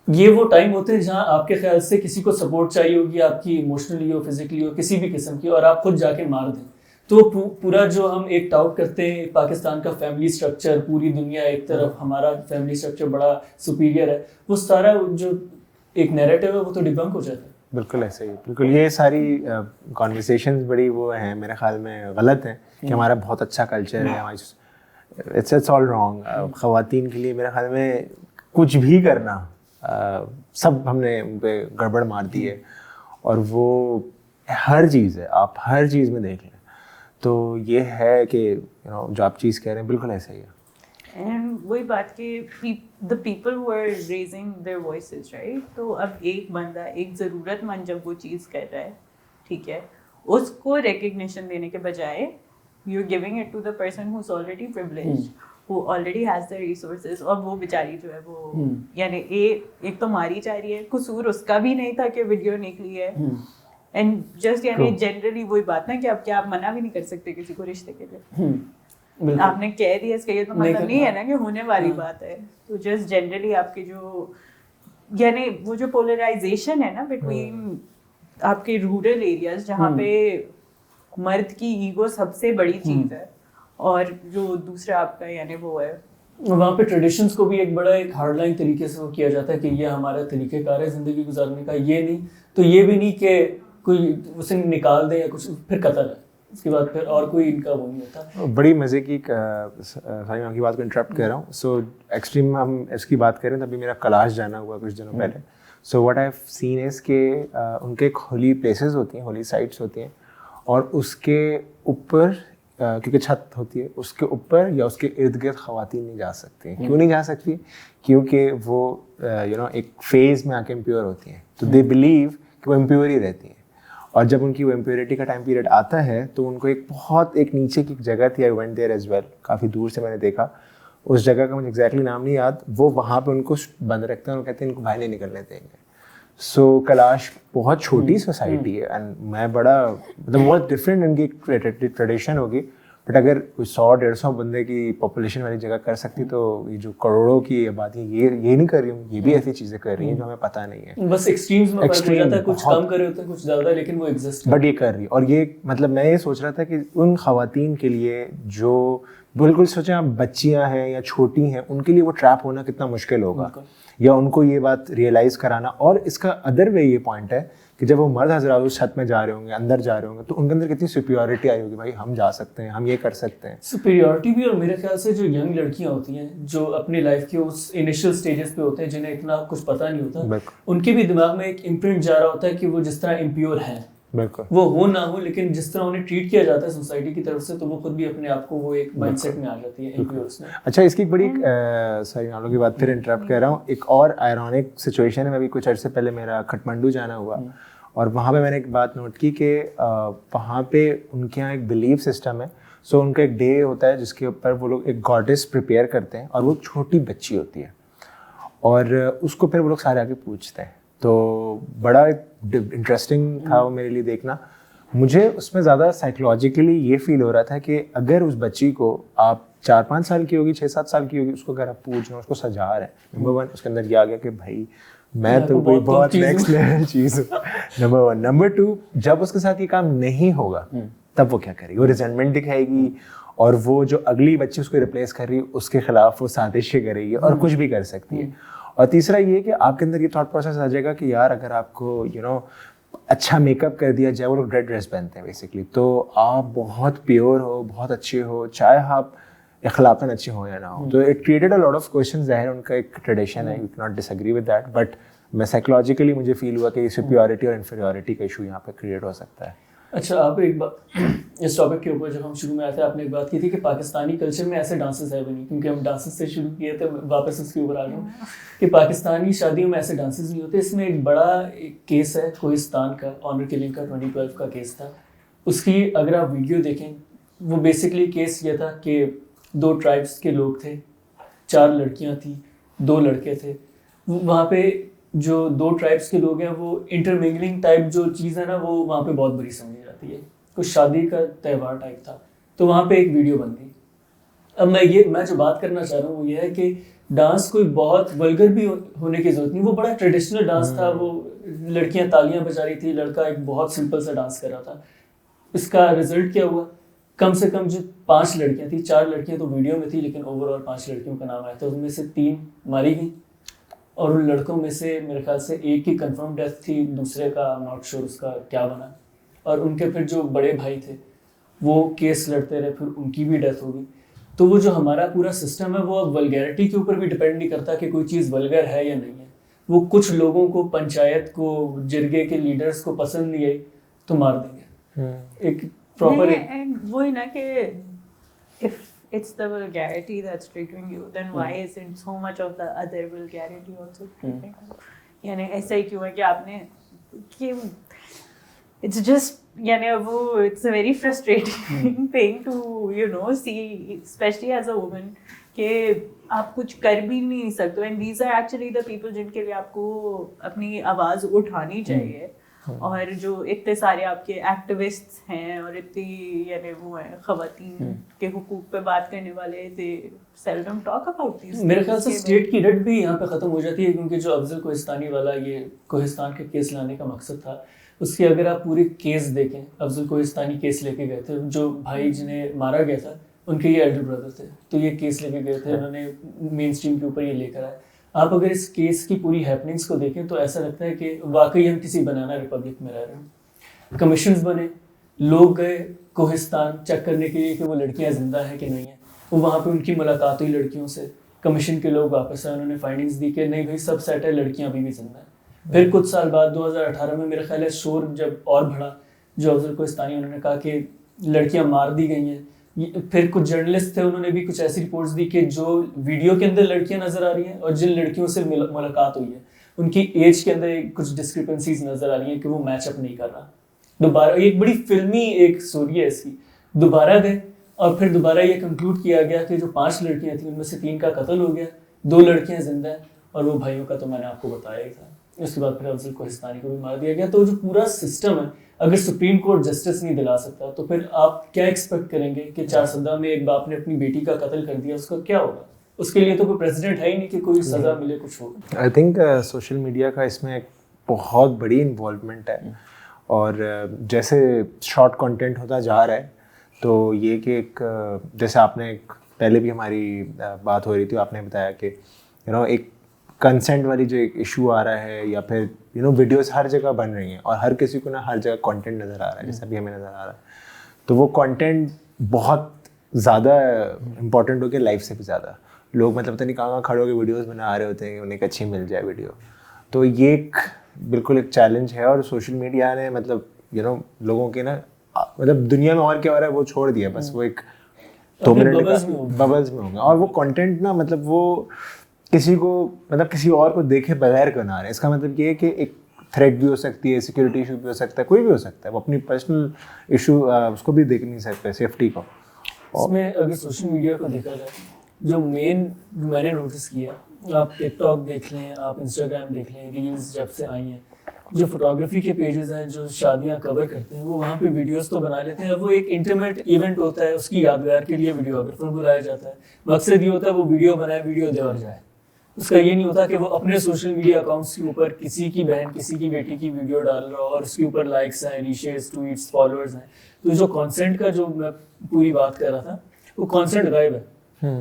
یہ وہ ٹائم ہوتے ہیں جہاں آپ کے خیال سے کسی کو سپورٹ چاہیے ہوگی, آپ کی ایموشنلی ہو, فزیکلی ہو, کسی بھی قسم کی, اور آپ خود جا کے مار دیں. تو پورا جو ہم ایک ٹاؤٹ کرتے ہیں پاکستان کا فیملی سٹرکچر, پوری دنیا ایک طرف, ہمارا فیملی سٹرکچر بڑا سپیریئر ہے, وہ سارا جو ایک نیریٹو ہے وہ تو ڈیبنک ہو جاتا ہے. بالکل ایسے ہی, بالکل. یہ ساری کانورسیشنز بڑی وہ ہیں میرے خیال میں غلط ہیں کہ ہمارا بہت اچھا کلچر ہے, ہماری اٹس آل رانگ. خواتین کے لیے میرے خیال میں کچھ بھی کرنا, سب ہم نے ان پہ گڑبڑ مار دی ہے, اور وہ ہر چیز ہے, آپ ہر چیز میں دیکھ لیں. تو یہ ہے کہ جو آپ چیز کہہ رہے ہیں بالکل ایسا ہی ہے. اینڈ وہی بات کہ the people who are raising their voices, right? تو اب ایک بندہ, ایک ضرورت مند جب وہ چیز کر رہا ہے, ٹھیک ہے, اس کو ریکگنیشن دینے کے بجائے you're giving it to the person who's already privileged, who already has the resources, اور وہ بیچاری جو ہے وہ یعنی ایک تو ماری جا رہی ہے, قصور اس کا بھی نہیں تھا کہ ویڈیو نکلی ہے. اینڈ جسٹ یعنی جنرلی وہی بات نا کہ اب کیا آپ منع بھی نہیں کر سکتے کسی کو رشتے کے لیے, آپ نے کہہ دیا, اس کا یہ تو مطلب نہیں ہے نا کہ ہونے والی بات ہے. تو جسٹ جنرلی آپ کے جو یعنی وہ جو پولرائزیشن ہے نا بٹوین آپ کے رورل ایریاز جہاں پہ مرد کی ایگو سب سے بڑی چیز ہے, اور جو دوسرا آپ کا یعنی وہ ہے, وہاں پہ ٹریڈیشنس کو بھی ایک بڑا ایک ہارڈ لائن طریقے سے وہ کیا جاتا ہے کہ یہ ہمارا طریقہ کار ہے زندگی گزارنے کا. یہ نہیں تو یہ بھی نہیں کہ کوئی اسے نکال دے یا کچھ, پھر قتل ہے, اس کے بعد پھر اور کوئی ان کا وہ نہیں ہوتا. بڑی مزے کی ساری میں آپ کی بات کو انٹرپٹ کر رہا ہوں. سو ایکسٹریم ہم اس کی بات کریں تو ابھی میرا کلاش جانا ہوا کچھ دنوں پہلے. So what I have seen از کہ ان کے ہولی پلیسز ہوتی ہیں, ہولی سائٹس ہوتی ہیں, اور اس کے اوپر کیونکہ چھت ہوتی ہے, اس کے اوپر یا اس کے ارد گرد خواتین نہیں جا سکتی. کیوں نہیں جا سکتی؟ کیونکہ وہ ایک فیز میں آ کے امپیور ہوتی ہیں, تو دے بلیو کہ وہ امپیور ہی رہتی ہیں. اور جب ان کی وہ امپیورٹی کا ٹائم پیریڈ آتا ہے تو ان کو ایک بہت ایک نیچے کی جگہ تھی, I went there as well, کافی دور سے میں نے دیکھا, اس جگہ کا مجھے ایگزیکٹلی نام نہیں یاد, وہ وہاں پہ ان کو بند رکھتے ہیں اور کہتے ہیں ان کو باہر نہیں نکلنے دیں گے. سو کلاش بہت چھوٹی سوسائٹی ہے, اینڈ میں بڑا مطلب بہت ڈفرینٹ ان کی ٹریڈیشن ہوگی, بٹ اگر کوئی 100-150 بندے کی پاپولیشن والی جگہ کر سکتی تو یہ جو کروڑوں کی آبادی یہ نہیں کر رہی ہوں, یہ بھی ایسی چیزیں کر رہی ہیں جو ہمیں پتہ نہیں ہے. بس ایکسٹریمز میں فرق ہو جاتا ہے, کچھ کم کر رہے ہوتے ہیں کچھ زیادہ, لیکن وہ ایگزسٹ بٹ یہ کر رہی. اور یہ مطلب میں یہ سوچ رہا تھا کہ ان خواتین کے لیے جو بالکل سوچیں آپ بچیاں ہیں یا چھوٹی ہیں, ان کے لیے وہ ٹریپ ہونا کتنا مشکل ہوگا, یا ان کو یہ بات ریئلائز کرانا. اور اس کا ادر وے یہ پوائنٹ ہے کہ جب وہ مرد حضرات اس چھت میں جا رہے ہوں گے, اندر جا رہے ہوں گے, تو ان کے اندر کتنی سپیورٹی آئی ہوگی, بھائی ہم جا سکتے ہیں, ہم یہ کر سکتے ہیں. سپیریورٹی بھی, اور میرے خیال سے جو ینگ لڑکیاں ہوتی ہیں جو اپنی لائف کے اس انیشیل سٹیجز پہ ہوتے ہیں, جنہیں اتنا کچھ پتہ نہیں ہوتا, ان کے بھی دماغ میں ایک امپرنٹ جا رہا ہوتا ہے کہ وہ جس طرح امپیور ہیں, بالکل وہ ہو نہ ہو, لیکن جس طرح انہیں ٹریٹ کیا جاتا ہے سوسائٹی کی طرف سے, تو وہ خود بھی اپنے آپ کو وہ ایک مائنڈ سیٹ میں آ جاتی ہے امپیورس میں. اچھا, اس کی ایک بڑی سوری نالوں کی بات پھر انٹرپٹ کر رہا ہوں, ایک اور آئرونک سچویشن ہے. میں ابھی کچھ عرصے پہلے میرا کھٹمنڈو جانا ہوا, اور وہاں پہ میں نے ایک بات نوٹ کی کہ وہاں پہ ان کے یہاں ایک بلیف سسٹم ہے. سو ان کا ایک ڈے ہوتا ہے جس کے اوپر وہ لوگ ایک گاڈس پریپیئر کرتے ہیں, اور وہ چھوٹی بچی ہوتی ہے, اور اس کو پھر وہ لوگ سارے آ کے پوچھتے ہیں. تو بڑا انٹرسٹنگ تھا وہ میرے لیے دیکھنا. مجھے اس میں زیادہ سائیکولوجیکلی یہ فیل ہو رہا تھا کہ اگر اس بچی کو آپ 4-5 سال کی ہوگی, 6-7 سال کی ہوگی, اس کو اگر آپ پوچھ رہے ہیں, اس کو سجا رہے ہیں, نمبر 1 اس کے اندر یہ آ گیا کہ بھائی میں تو کوئی بہت نیکسٹ لیول چیز ہوں, نمبر 1. نمبر 2, جب اس کے ساتھ یہ کام نہیں ہوگا تب وہ کیا کرے گی, وہ ریزنٹمنٹ دکھائے گی, اور وہ جو اگلی بچی اس کو ریپلیس کر رہی ہے اس کے خلاف وہ سازشیں کرے گی, اور کچھ بھی کر سکتی ہے. اور تیسرا یہ کہ آپ کے اندر یہ تھاٹ پروسیس آ جائے گا کہ یار اگر آپ کو اچھا میک اپ کر دیا جائے, وہ لوگ ریڈ ڈریس پہنتے ہیں بیسکلی, تو آپ بہت پیور ہو, بہت اچھے ہو, چاہے آپ اخلاقاً اچھے ہوں یا نہ ہو. تو it created a lot of questions. ظاہر ان کا ایک ٹریڈیشن ہے, یو کی not disagree with that, but میں سائیکولوجیکلی مجھے فیل ہوا کہ سپیورٹی اور انفیریورٹی کا ایشو یہاں پہ کریٹ ہو سکتا ہے. اچھا, آپ ایک بات اس ٹاپک کے اوپر جب ہم شروع میں آئے تھے, آپ نے ایک بات کی تھی کہ پاکستانی کلچر میں ایسے ڈانسز ہے بھی نہیں, کیونکہ ہم ڈانسز سے شروع کیے تھے, واپس اس کے اوپر آ جاؤں کہ پاکستانی شادیوں میں ایسے ڈانسز نہیں ہوتے. اس میں ایک بڑا کیس ہے کوہستان کا, آنر کلنگ کا 2012 کا کیس تھا. اس کی اگر آپ ویڈیو دیکھیں, وہ بیسکلی کیس یہ تھا کہ 2 ٹرائبس کے لوگ تھے, 4 لڑکیاں تھیں, 2 لڑکے تھے. وہاں پہ جو 2 ٹرائبس کے لوگ ہیں وہ انٹرمنگلنگ ٹائپ جو چیز ہے نا, وہ وہاں پہ بہت بڑی سمجھی جاتی ہے. کچھ شادی کا تہوار ٹائپ تھا, تو وہاں پہ ایک ویڈیو بن گئی. اب میں جو بات کرنا چاہ رہا ہوں وہ یہ ہے کہ ڈانس کوئی بہت ولگر بھی ہونے کی ضرورت نہیں, وہ بڑا ٹریڈیشنل ڈانس تھا. وہ لڑکیاں تالیاں بجا رہی تھی, لڑکا ایک بہت سمپل سا ڈانس کر رہا تھا. اس کا رزلٹ کیا ہوا, کم سے کم جو 5 لڑکیاں تھیں, 4 لڑکیاں تو ویڈیو میں تھی, لیکن اوور آل 5 لڑکیوں کا نام آیا تھا. ان میں سے 3 ماری گئیں, اور ان لڑکوں میں سے میرے خیال سے ایک کی کنفرم ڈیتھ تھی, دوسرے کا ناٹ شیور اس کا کیا بنا. اور ان کے پھر جو بڑے بھائی تھے وہ کیس لڑتے رہے, پھر ان کی بھی ڈیتھ ہو گئی. تو وہ جو ہمارا پورا سسٹم ہے وہ اب ولگیرٹی کے اوپر بھی ڈپینڈ نہیں کرتا کہ کوئی چیز ولگر ہے یا نہیں ہے. وہ کچھ لوگوں کو, پنچایت کو, جرگے کے لیڈرز کو پسند نہیں آئی تو مار دیں گے. ایک پراپر وہی نا کہ if it's the vulgarity that's triggering you, then why isn't so much of the other vulgarity also triggering you? یعنی ایسا ہی کیوں ہے کہ آپ نے کہ it's just یعنی وہ it's a very frustrating thing to see, especially as a woman, کہ آپ کچھ کر بھی نہیں سکتے. and these are actually the people جن کے لیے آپ کو اپنی آواز اٹھانی چاہیے, اور جو اتنے سارے آپ کے ایکٹیوسٹ ہیں اور اتنی یعنی وہ ہیں خواتین کے حقوق پہ بات کرنے والے, they seldom talk about these. میرے خیال سے اسٹیٹ کی رٹ بھی یہاں پہ ختم ہو جاتی ہے, کیونکہ جو افضل کوہستانی والا یہ کوہستان کے کیس لانے کا مقصد تھا, اس کی اگر آپ پوری کیس دیکھیں, افضل کوہستانی کیس لے کے گئے تھے, جو بھائی جنہیں مارا گیا تھا ان کے یہ ایلڈر بردر تھے, تو یہ کیس لے کے گئے تھے, انہوں نے مین اسٹریم کے اوپر یہ لے کر آئے. آپ اگر اس کیس کی پوری ہیپننگس کو دیکھیں تو ایسا لگتا ہے کہ واقعی ہم کسی بنانا ریپبلک میں رہ رہے ہیں. کمیشنز بنے, لوگ گئے کوہستان چیک کرنے کے لیے کہ وہ لڑکیاں زندہ ہیں کہ نہیں ہیں. وہ وہاں پہ ان کی ملاقات ہوئی لڑکیوں سے, کمیشن کے لوگ واپس آئے, انہوں نے فائنڈنگز دی کہ نہیں بھائی سب سیٹ ہے, لڑکیاں ابھی بھی زندہ ہیں. پھر کچھ سال بعد 2018 میں میرا خیال ہے شور جب اور بڑھا, جو افضل کوہستانی انہوں نے کہا کہ لڑکیاں مار دی گئی ہیں. پھر کچھ جرنلسٹ تھے, انہوں نے بھی کچھ ایسی رپورٹس دی کہ جو ویڈیو کے اندر لڑکیاں نظر آ رہی ہیں اور جن لڑکیوں سے ملاقات ہوئی ہے ان کی ایج کے اندر کچھ ڈسکرپنسیز نظر آ رہی ہیں کہ وہ میچ اپ نہیں کر رہا. دوبارہ ایک بڑی فلمی ایک اسٹوری ہے اس کی, دوبارہ گئے اور پھر دوبارہ یہ کنکلوڈ کیا گیا کہ جو 5 لڑکیاں تھیں ان میں سے 3 کا قتل ہو گیا, 2 لڑکیاں زندہ ہیں, اور وہ بھائیوں کا تو میں نے آپ کو بتایا ہی تھا. اس کے بعد پھر افضل کوہستانی کو بھی مار دیا گیا. تو جو پورا سسٹم ہے, اگر سپریم کورٹ جسٹس نہیں دلا سکتا تو پھر آپ کیا ایکسپیکٹ کریں گے کہ 4 میں ایک باپ نے اپنی بیٹی کا قتل کر دیا, اس کا کیا ہوگا؟ اس کے لیے تو کوئی پریزیڈنٹ ہے ہی نہیں کہ کوئی سزا ملے, کچھ ہو. آئی تھنک سوشل میڈیا کا اس میں ایک بہت بڑی انوالومنٹ ہے, اور جیسے شارٹ کنٹینٹ ہوتا جا رہا ہے تو یہ کہ ایک جیسے آپ نے ایک پہلے بھی ہماری بات ہو رہی تھی, آپ نے بتایا کہ ایک کنسنٹ والی جو ایک ایشو آ رہا ہے, یا پھر ویڈیوز ہر جگہ بن رہی ہیں اور ہر کسی کو نا ہر جگہ کانٹینٹ نظر آ رہا ہے, جیسا بھی ہمیں نظر آ رہا ہے, تو وہ کانٹینٹ بہت زیادہ امپورٹنٹ ہو گیا لائف سے بھی زیادہ. لوگ مطلب پتہ نہیں کہاں کھڑے ہو کے ویڈیوز بنا رہے ہوتے ہیں کہ انہیں ایک اچھی مل جائے ویڈیو. تو یہ ایک بالکل ایک چیلنج ہے, اور سوشل میڈیا نے مطلب لوگوں کے نا مطلب دنیا میں اور کیا ہو رہا ہے وہ چھوڑ دیا, بس وہ ایک 2 منٹ ببلز میں ہوگا. اور وہ کانٹینٹ نا مطلب وہ کسی کو مطلب کسی اور کو دیکھے بغیر بنا رہے ہیں. اس کا مطلب یہ ہے کہ ایک تھریٹ بھی ہو سکتی ہے, سیکورٹی ایشو بھی ہو سکتا ہے, کوئی بھی ہو سکتا ہے, وہ اپنی پرسنل ایشو اس کو بھی دیکھ نہیں سکتے, سیفٹی کو. اس میں اگر سوشل میڈیا کو دیکھا جائے, جو مین میں نے نوٹس کیا, آپ ٹک ٹاک دیکھ لیں, آپ انسٹاگرام دیکھ لیں, ریلز جب سے آئی ہیں, جو فوٹوگرافی کے پیجز ہیں جو شادیاں کور کرتے ہیں وہ وہاں پہ ویڈیوز تو بنا لیتے ہیں. وہ ایک انٹیمیٹ ایونٹ ہوتا ہے, اس کی یادگار کے لیے ویڈیوگرافر بلایا جاتا ہے. مقصد یہ ہوتا ہے وہ ویڈیو بنائے, ویڈیو دے اور جائے. اس کا یہ نہیں ہوتا کہ وہ اپنے سوشل میڈیا اکاؤنٹس کے اوپر کسی کی بہن کسی کی بیٹی کی ویڈیو ڈال رہا ہو اور اس کے اوپر لائکس ہیں, ریشیئرز, ٹویٹس, فالوورز ہیں. تو جو کانسینٹ کا جو میں پوری بات کر رہا تھا وہ کانسینٹ غائب ہے.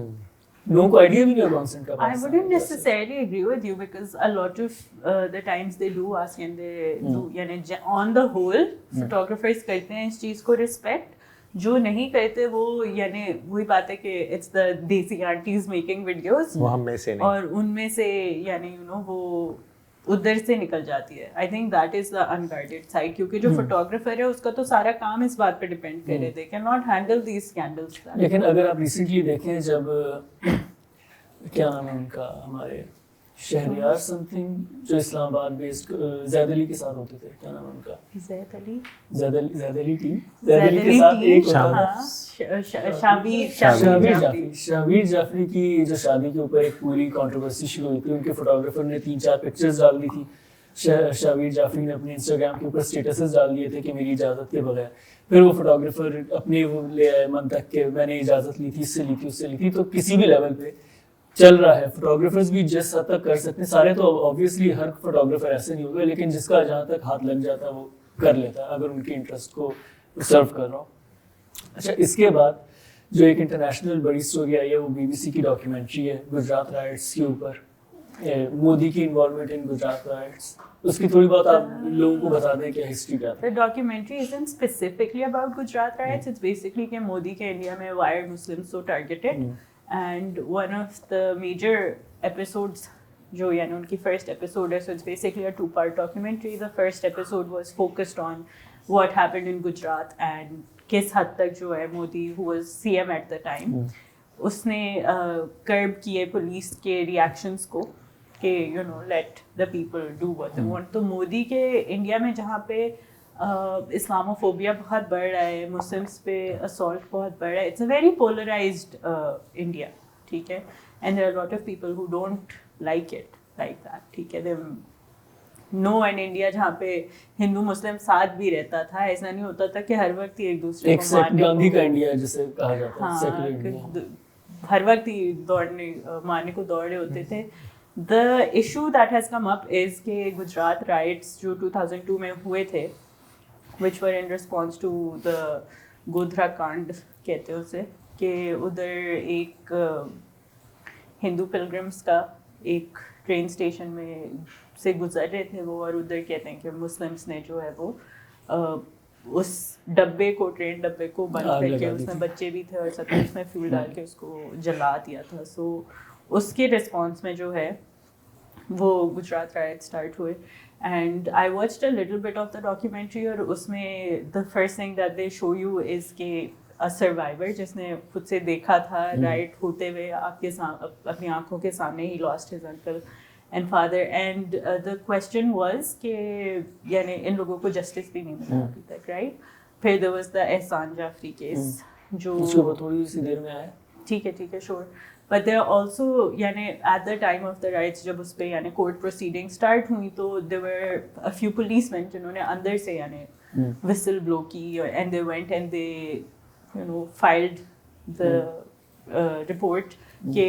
لوگوں کو آئیڈیا بھی نہیں ہے کانسینٹ کا. I wouldn't necessarily agree with you because a lot of the times they do ask and they do, یعنی on the whole photographers کرتے ہیں اس چیز کو respect. جو نہیں کرتے وہ یعنی وہی بات ہے کہ it's the desi aunties making videos, وہ ہم میں سے نہیں, اور ان میں سے یعنی وہ ادھر سے نکل جاتی ہے. I think that is the unguarded side, کیونکہ جو فوٹوگرافر ہے اس کا تو سارا کام اس بات پہ ڈپینڈ کرے, they can not handle these scandals. لیکن اگر آپ ریسنٹلی دیکھیں, جب کیا نام ہے ان کا, ہمارے شہریار سم تھنگ جو اسلام آباد بیسڈ زید علی کے ساتھ ہوتے تھے, کیا نام ہے ان کا, زید علی ٹیم, زید علی کے ساتھ ایک شابیر جعفری کی جو شادی کے اوپر ایک پوری کنٹروورسی شروع ہوئی تھی. ان کے فوٹوگرافر نے 3-4 پکچرز ڈال دی تھی. شابیر جعفری نے اپنے انسٹاگرام کے اوپر اسٹیٹسز ڈال دیے تھے کہ میری اجازت کے بغیر. پھر وہ فوٹوگرافر اپنے وہ لے آئے من تک کہ میں نے اجازت لی تھی, اس سے لی تھی, اس سے لی تھی. تو کسی بھی لیول پہ چل رہا ہے. فوٹوگرافرز بھی جس حد تک کر سکتے ہیں, سارے تو آبویسلی ہر فوٹوگرافر ایسے نہیں ہوگا, لیکن جس کا جہاں تک ہاتھ لگ جاتا ہے وہ کر لیتا ہے اگر ان کی انٹرسٹ کو سرو کر رہا ہو. اچھا, اس کے بعد جو ایک انٹرنیشنل بڑی اسٹوری آئی ہے وہ BBC کی ڈاکیومنٹری ہے گجرات رائٹس کے اوپر, مودی کی انوالومنٹ ان گجرات رائٹس. اس کی تھوڑی بات آپ لوگوں کو بتا دیں کیا ہسٹری کیا تھا. The documentary isn't specifically about Gujarat riots. It's basically کہ مودی کے انڈیا میں why are Muslims so targeted. And one of the major episodes جو یعنی ان کی first episode ہے, so it's basically a 2-part documentary. The first episode was focused on what happened in Gujarat and کس حد تک جو ہے Modi who was CM at the time اس نے curb کیے پولیس کے reactions کو کہ let the people do what they want. تو مودی کے انڈیا میں جہاں پہ اسلاموفوبیا بہت بڑھ رہا ہے, مسلمس پہ assault بہت بڑھ رہا ہے, it's a very polarized India, ٹھیک ہے, and there are a lot of people who don't like it like that, ٹھیک ہے. they know an India جہاں پہ ہندو مسلم ساتھ بھی رہتا تھا, ایسا نہیں ہوتا تھا کہ ہر وقت ہی ایک دوسرے کو گاندھی کا انڈیا جسے کہا جاتا ہے, ہر وقت ہی مارنے کو دوڑ رہے ہوتے تھے. The issue that has come up is کہ گجرات رائٹس جو 2002 میں ہوئے تھے, which were in response to the Godhra کانڈ کہتے ہیں اسے, کہ ادھر ایک ہندو پلگرمس کا ایک ٹرین اسٹیشن میں سے گزر رہے تھے وہ, اور ادھر کہتے ہیں کہ مسلمس نے جو ہے وہ اس ڈبے کو, ٹرین ڈبے کو بند کر کے, اس میں بچے بھی تھے اور سب اس میں فیول ڈال کے اس کو جلا دیا تھا. سو اس کے رسپانس میں جو ہے وہ گجرات رائٹ اسٹارٹ ہوئے. And I watched a little bit of the documentary, اور اس میں the first thing that they show you is کہ سروائیور جس نے خود سے دیکھا تھا رائٹ ہوتے ہوئے آپ کے اپنی آنکھوں کے سامنے, he lost his uncle and father. And the question was کہ یعنی ان لوگوں کو جسٹس بھی نہیں ملا ابھی تک, رائٹ. پھر there was the Ahsan Jafri case جو تھوڑی سی دیر میں آیا, ٹھیک ہے شور. But there are also یعنی at the time of the riots جب اس پہ یعنی court proceedings start ہوئی تو there were a few policemen جنہوں نے اندر سے یعنی whistle blow کی, and they went and they filed the report کہ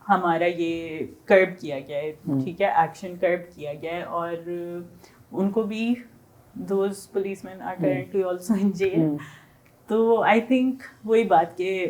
ہمارا یہ curb کیا گیا ہے, ٹھیک ہے, action curb کیا گیا ہے. اور ان کو بھی those policemen are currently also in jail. تو I think وہی بات کہ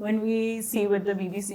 when we see with the BBC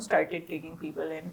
started taking people in,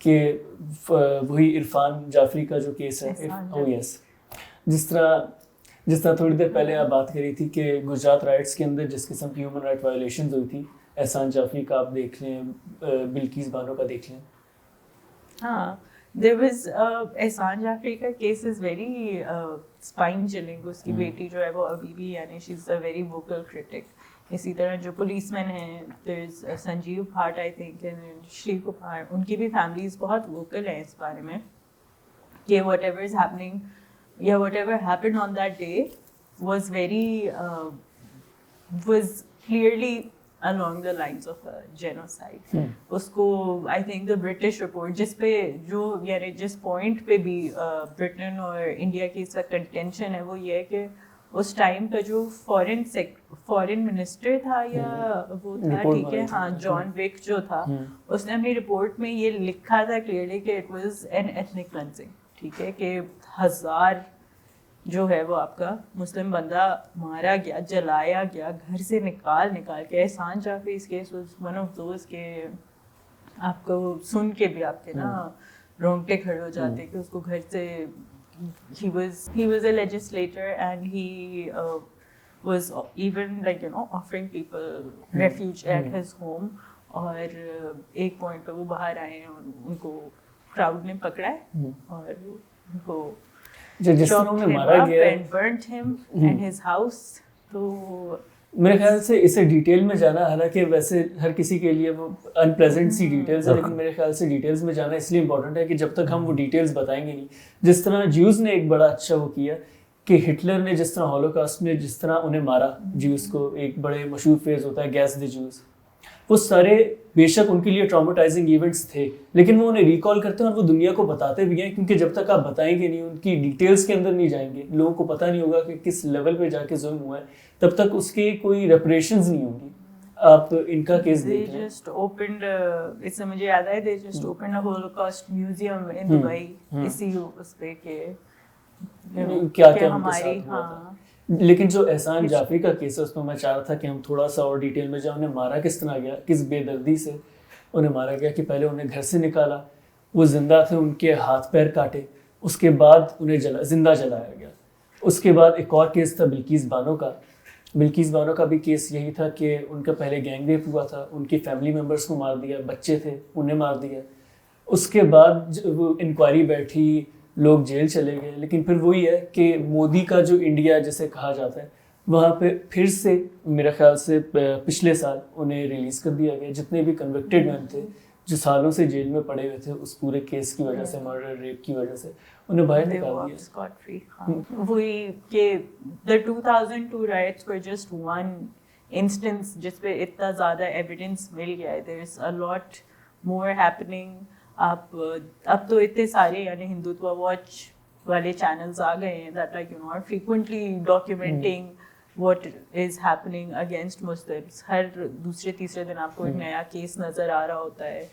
کہ وہی عرفان جعفری کا جو کیس ہے, یس, جس طرح تھوڑی دیر پہلے آپ بات کری تھی کہ گجرات رائٹس کے اندر جس قسم کی ہیومن رائٹ وائلیشنز ہوئی تھی, احسان جعفری کا آپ دیکھ لیں, بلقیس بانو کا دیکھ لیں. ہاں, there was احسان جعفری کا case is very spine chilling. اس کی بیٹی جو ہے وہ ابھی بھی یعنی she is a very vocal critic. اسی طرح جو پولیس مین ہیں, there is Sanjiv Bhatt I think and Shiv Kumar, ان کی بھی فیملیز بہت ووکل ہیں اس بارے میں کہ وٹ ایور از ہیپننگ یا what ever happened on that day was very was clearly along the lines of a genocide. اس کو I think the British report جس پہ جو یعنی جس پوائنٹ پہ بھی برٹن اور انڈیا کی اس وقت کنٹینشن ہے وہ یہ ہے کہ اس ٹائم کا جو فورن منسٹر تھا یا وہ تھا, ٹھیک ہے, ہاں, جان وک جو تھا, اس نے اپنی رپورٹ میں یہ لکھا تھا کلیئرلی کہ it was an ethnic cleansing, ٹھیک ہے, کہ 1000 جو ہے وہ آپ کا مسلم بندہ مارا گیا, جلایا گیا, گھر سے نکال کے. احسان جعفری اس case was one of those کہ آپ کو سن کے بھی آپ کے نا رونگٹے کھڑے ہو جاتے کہ اس کو گھر سے he was a legislator and he was even like you know offering people refuge at his home. اور ایک پوائنٹ پہ وہ باہر آئے ہیں اور ان کو کراؤڈ نے پکڑا ہے اور ان کو جس طرح انہیں مارا گیا ہے, burnt him and his house. تو میرے خیال سے اسے ڈیٹیل میں جانا, حالانکہ ویسے ہر کسی کے لیے وہ ان پلیزنٹ سی ڈیٹیلز ہے, لیکن میرے خیال سے ڈیٹیلز میں جانا اس لیے امپورٹنٹ ہے کہ جب تک ہم وہ ڈیٹیلز بتائیں گے نہیں, جس طرح جیوز نے ایک بڑا اچھا وہ کیا کہ ہٹلر نے جس طرح ہولوکاسٹ میں جس طرح انہیں مارا جیوز کو, ایک بڑے مشہور فیز ہوتا ہے گیس دی جیوز, وہ سارے بے شک ان کے لیے ٹراماٹائزنگ ایونٹس تھے, لیکن وہ انہیں ریکال کرتے ہیں اور وہ دنیا کو بتاتے بھی ہیں, کیونکہ جب تک آپ بتائیں گے نہیں, ان کی ڈیٹیلز کے اندر نہیں جائیں گے, لوگوں کو پتہ نہیں ہوگا کہ کس لیول پہ جا کے ظلم ہوا ہے, تب تک اس کی کوئی ریپریشنز نہیں ہوں گی. آپ ان کا کیس دیکھ لیں, جسٹ اوپنڈ, اس سے مجھے یاد آیا, they just opened a holocaust museum in Dubai, اسی اس پہ کہ کیا کیا ہماری. ہاں, لیکن جو احسان جعفری کا کیس ہے اس میں میں چاہ رہا تھا کہ ہم تھوڑا سا اور ڈیٹیل میں جائیں. انہیں مارا کس طرح گیا, کس بے دردی سے انہیں مارا گیا کہ پہلے انہیں گھر سے نکالا, وہ زندہ تھے, ان کے ہاتھ پیر کاٹے, اس کے بعد انہیں زندہ جلایا گیا. اس کے بعد ایک اور کیس تھا بلقیس بانو کا. بلقیس بانو کا بھی کیس یہی تھا کہ ان کا پہلے گینگ ریپ ہوا تھا, ان کی فیملی ممبرس کو مار دیا, بچے تھے انہیں مار دیا. اس کے بعد وہ انکوائری بیٹھی, لوگ جیل چلے گئے, لیکن پھر وہی ہے کہ مودی کا جو انڈیا جسے کہا جاتا ہے, وہاں پہ پھر سے میرے خیال سے پچھلے سال انہیں ریلیز کر دیا گیا. جتنے بھی کنوکٹڈ مین تھے جو سالوں سے جیل میں پڑے ہوئے تھے اس پورے کیس کی وجہ سے, مرڈر ریپ کی وجہ سے, انہیں باہر نکال دیا. وہی کہ the 2002 riots were just one instance جس پہ اتنا زیادہ ایویڈنس مل گیا ہے. there is a lot more happening. آپ اب تو اتنے سارے یعنی ہندوتوا واچ والے چینلز آ گئے ہیں that like you know are frequently documenting what is happening against Muslims. ہر دوسرے تیسرے دن آپ کو ایک نیا کیس نظر آ رہا ہوتا ہے.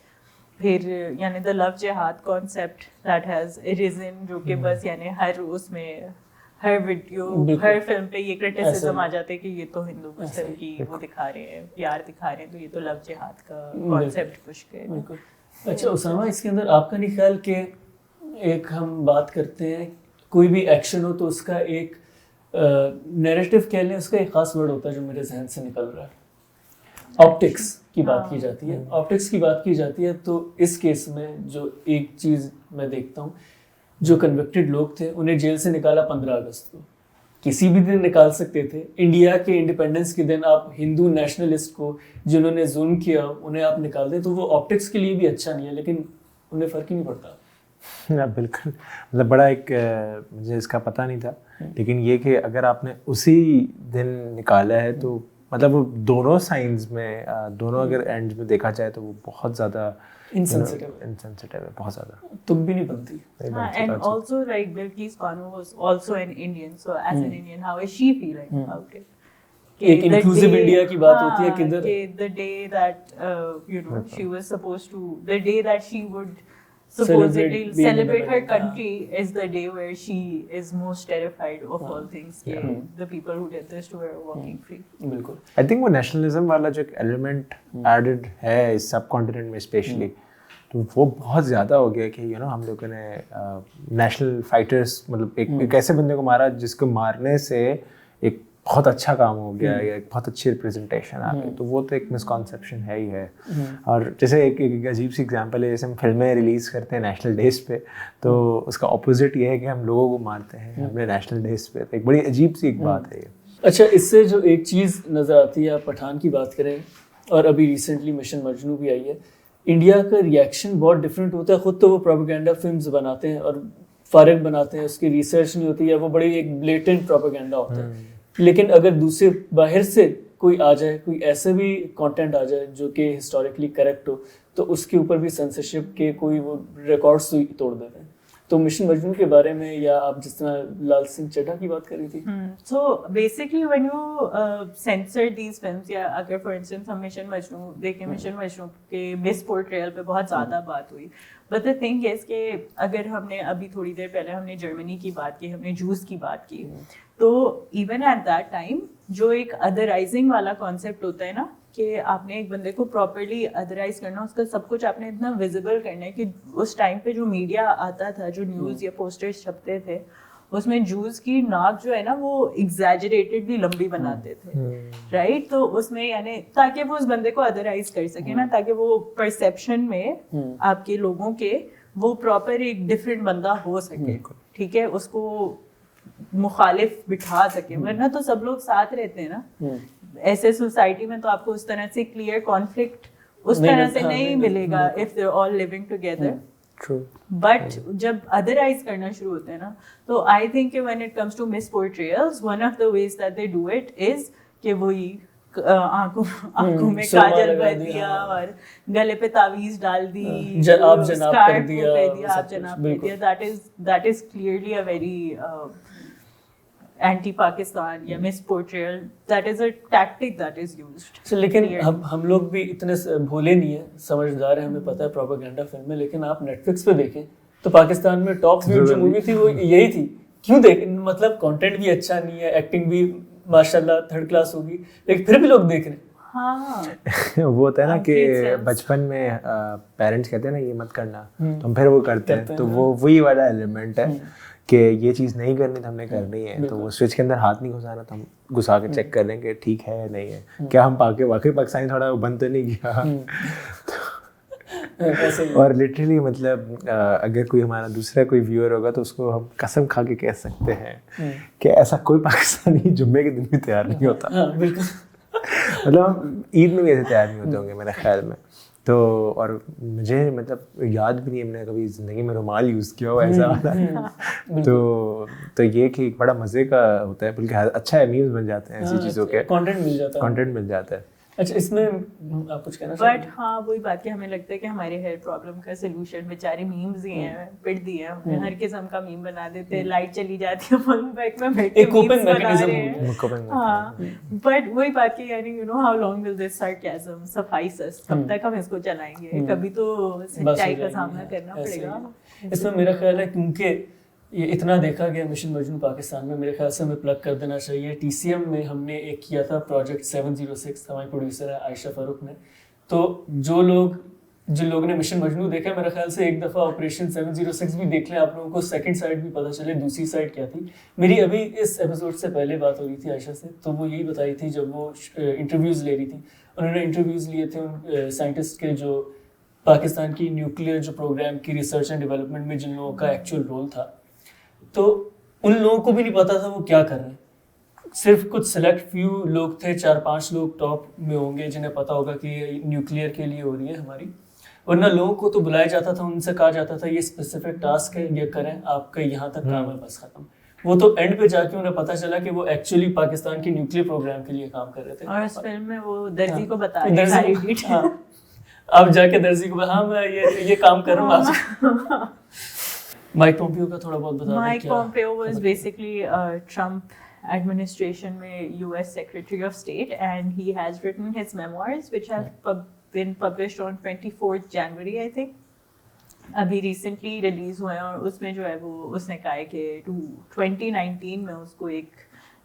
پھر یعنی the love jihad concept that has arisen, جو کہ بس یعنی ہر اس میں ہر ویڈیو ہر فلم پہ یہ کرٹیسزم آ جاتا ہے کہ یہ تو ہندو مسلم کی وہ دکھا رہے ہیں, پیار دکھا رہے ہیں, تو یہ تو لو جہاد کا کانسیپٹ پش گئے. اچھا اسامہ, اس کے اندر آپ کا نہیں خیال کہ ایک ہم بات کرتے ہیں کوئی بھی ایکشن ہو تو اس کا ایک نیریٹو کہہ لیں, اس کا ایک خاص ورڈ ہوتا ہے جو میرے ذہن سے نکل رہا ہے, آپٹکس کی بات کی جاتی ہے. آپٹکس کی بات کی جاتی ہے تو اس کیس میں جو ایک چیز میں دیکھتا ہوں, جو کنوکٹڈ لوگ تھے انہیں جیل سے نکالا 15 اگست کو, کسی بھی دن نکال سکتے تھے. انڈیا کے انڈیپینڈنس کے دن آپ ہندو نیشنلسٹ کو جنہوں نے ظلم کیا انہیں آپ نکال دیں, تو وہ آپٹکس کے لیے بھی اچھا نہیں ہے, لیکن انہیں فرق ہی نہیں پڑتا. بالکل, مطلب بڑا ایک مجھے اس کا پتہ نہیں تھا, لیکن یہ کہ اگر آپ نے اسی دن نکالا ہے تو مطلب وہ دونوں سائنز میں, دونوں اگر اینڈ میں دیکھا جائے تو وہ بہت زیادہ insensitive ہے, بہت زیادہ تم بھی نہیں بنتی. And also like Bilqis Bano was also an Indian, so as an Indian how is she feeling about it? ایک انکلوسیو انڈیا کی بات ہوتی ہے کدھر the day that you know she was supposed to, the day that she would supposedly celebrate her country is the day where she is most terrified of all things. The people who did this to her are walking free. بالکل. I think وہ nationalism والا جو ایک element added ہے اس سب continent میں especially, تو وہ بہت زیادہ ہو گیا کہ ہم لوگوں نے نیشنل فائٹرس مطلب ایک ایسے بندے کو مارا جس کو مارنے سے ایک بہت اچھا کام ہو گیا یا ایک بہت اچھی ریپرزنٹیشن آ گئی. تو وہ تو ایک مسکانسیپشن ہے ہی ہے. اور جیسے ایک عجیب سی ایگزامپل ہے, جیسے ہم فلمیں ریلیز کرتے ہیں نیشنل ڈیز پہ, تو اس کا اپوزٹ یہ ہے کہ ہم لوگوں کو مارتے ہیں اپنے نیشنل ڈیز پہ. ایک بڑی عجیب سی ایک بات ہے یہ. اچھا, اس سے جو ایک چیز نظر آتی ہے, آپ پٹھان کی بات کریں اور ابھی ریسنٹلی مشن مجنو بھی آئی ہے, انڈیا کا ریئیکشن بہت ڈفرینٹ ہوتا ہے. خود تو وہ پروپیگنڈا فلمز بناتے ہیں اور فارغ بناتے ہیں, اس کی ریسرچ نہیں ہوتی ہے, وہ بڑی ایک بلیٹنٹ پروپیگنڈا ہوتا ہے. لیکن اگر دوسرے باہر سے کوئی آ جائے, کوئی ایسا بھی کانٹینٹ آ جائے جو کہ ہسٹوریکلی کریکٹ ہو, تو اس کے اوپر بھی سینسرشپ کے کوئی وہ ریکارڈس توڑ دیتے ہیں. تو مشن مجنون کے بارے میں, یا آپ جس طرح لال سنگھ چڈھا کی بات کر رہی تھی, so basically when you censor these films, یا اگر فار انسٹنس ہم مشن مجنو دیکھیں, مشن مجنو کے مس پورٹریل پہ بہت زیادہ بات ہوئی. بٹ دا تھنگ از کہ اگر ہم نے ابھی تھوڑی دیر پہلے ہم نے جرمنی کی بات کی, ہم نے جوز کی بات کی, تو ایون ایٹ دیٹ ٹائم جو ایک ادرائزنگ والا کانسیپٹ ہوتا ہے نا, کہ آپ نے ایک بندے کو پراپرلی ادرائز کرنا, اس کا سب کچھ آپ نے اتنا ویزیبل کرنا ہے کہ اس ٹائم پہ جو میڈیا آتا تھا, جو نیوز یا پوسٹرز چھپتے تھے, اس میں جوز کی ناک جو ہے نا وہ ایگزیجریٹڈلی لمبی بناتے تھے, رائٹ. تو اس میں یعنی تاکہ وہ اس بندے کو ادرائز کر سکے نا, تاکہ وہ پرسیپشن میں آپ کے لوگوں کے وہ پراپر ایک ڈفرینٹ بندہ ہو سکے, ٹھیک ہے, اس کو مخالف بٹھا سکے. ورنہ تو سب لوگ ساتھ رہتے ہیں نا ایسے سوسائٹی میں, تو آپ کو اس طرح سے کلیئر کانفلکٹ اس طرح سے نہیں ملے گا if they're all living together. But جب ادرائز کرنا شروع ہوتے ہیں نا, تو آئی تھنک کہ when it comes to misportrayals, one of the ways that they do it is کہ وہی آنکھوں میں کاجل بھر دیا اور گلے پہ تعویذ ڈال دی, آپ جناب کر دیا, آپ جناب کر دیا. that is clearly a very anti Pakistan یا misportrayal, that is a tactic that is used. لیکن ہم لوگ بھی اتنے بھولے نہیں ہیں, سمجھدار ہیں, ہمیں پتہ ہے پروپیگنڈا فلم ہے. لیکن آپ نیٹ فلکس پہ دیکھیں تو پاکستان میں ٹاپ ویو جو مووی تھی وہ یہی تھی. کیوں دیکھ, مطلب کانٹینٹ بھی اچھا نہیں ہے, ایکٹنگ بھی ماشاء اللہ تھرڈ کلاس ہوگی, لیکن پھر بھی لوگ دیکھ رہے ہیں. وہ ہوتا ہے نا کہ بچپن میں پیرنٹس کہتے ہیں نا یہ مت کرنا, تو ہم پھر وہ کرتے ہیں. تو وہ وہی والا ایلیمنٹ ہے کہ یہ چیز نہیں کرنی تو ہم نے کرنی ہے. تو وہ سوئچ کے اندر ہاتھ نہیں گھسانا, تو ہم گھسا کے چیک کر لیں کہ ٹھیک ہے نہیں ہے, کیا ہم واقعی پاکستانی تھوڑا بند تو نہیں کیا. اور لٹرلی مطلب اگر کوئی ہمارا دوسرا کوئی ویور ہوگا تو اس کو ہم قسم کھا کے کہہ سکتے ہیں کہ ایسا کوئی پاکستانی جمعے کے دن بھی تیار نہیں ہوتا. مطلب عید میں بھی ایسے تیار نہیں ہوتے ہوں گے میرے خیال میں. تو اور مجھے مطلب یاد بھی نہیں ہم نے کبھی زندگی میں رومال یوز کیا ہو ایسا والا. تو یہ کہ بڑا مزے کا ہوتا ہے, بلکہ اچھا میمز بن جاتے ہیں ایسی چیزوں کے, کانٹینٹ مل جاتا ہے. اچھا, اس میں آپ کچھ کہنا چاہتے ہیں؟ بٹ ہاں وہی بات کہ ہمیں لگتا ہے کہ ہمارے ہیئر پرابلم کا سلوشن بیچارے میمز ہی ہیں, پٹ دیے ہیں, ہر قسم کا میم بنا دیتے ہیں, لائٹ چلی جاتی ہے فون بیک میں بیٹھ کے میمز بنا رہے ہیں. ہاں, بٹ وہی بات کہ یعنی you know how long will this sarcasm suffice us, کب تک ہم اس کو چلائیں گے, کبھی تو سچائی کا سامنا کرنا پڑے گا. اس میں میرا خیال ہے کیونکہ یہ اتنا دیکھا گیا مشن مجنون پاکستان میں, میرے خیال سے ہمیں پلگ کر دینا چاہیے. ٹی سی ایم میں ہم نے ایک کیا تھا پروجیکٹ 706, ہماری پروڈیوسر ہے عائشہ فاروق نے. تو جن لوگوں نے مشن مجنون دیکھا, میرے خیال سے ایک دفعہ آپریشن 706 بھی دیکھ لیں, آپ لوگوں کو سیکنڈ سائڈ بھی پتہ چلے دوسری سائڈ کیا تھی. میری ابھی اس ایپیسوڈ سے پہلے بات ہو رہی تھی عائشہ سے, تو وہ یہی بتائی تھی جب وہ انٹرویوز لے رہی تھی. انہوں نے انٹرویوز لیے تھے ان سائنٹسٹ کے جو پاکستان کی نیوکلیئر جو پروگرام کی ریسرچ اینڈ ڈیولپمنٹ میں جن لوگوں کا ایکچوئل رول تھا. تو ان لوگوں کو بھی نہیں پتا تھا وہ کیا کر رہے ہیں. صرف کچھ سلیکٹ فیو لوگ تھے, 4-5 لوگ ٹاپ میں ہوں گے جنہیں پتا ہوگا کہ یہ نیوکلیئر کے لیے ہو رہی ہے ہماری. ورنہ لوگوں کو تو بلایا جاتا تھا, ان سے کہا جاتا تھا یہ اسپیسیفک ٹاسک ہے, یہ کریں, آپ کا یہاں تک کام ہے, بس ختم. وہ تو اینڈ پہ جا کے انہیں پتا چلا کہ وہ ایکچولی پاکستان کی نیوکلیئر پروگرام کے لیے کام کر رہے تھے. اور اس فلم میں وہ درزی کو بتا رہے ساری ڈیٹیل, آپ جا کے درزی کو ہاں میں یہ کام کر رہا ہوں. مائک پومپیو کا تھوڑا بہت بتا دیں. Mic Pompeo was basically Trump administration میں US Secretary of State, and he has written his memoirs which have been published on 24th January I think. ابھی ریسنٹلی ریلیز ہوئے ہیں, اور اس میں جو ہے وہ اس نے کہا ہے کہ 2019 میں اس کو ایک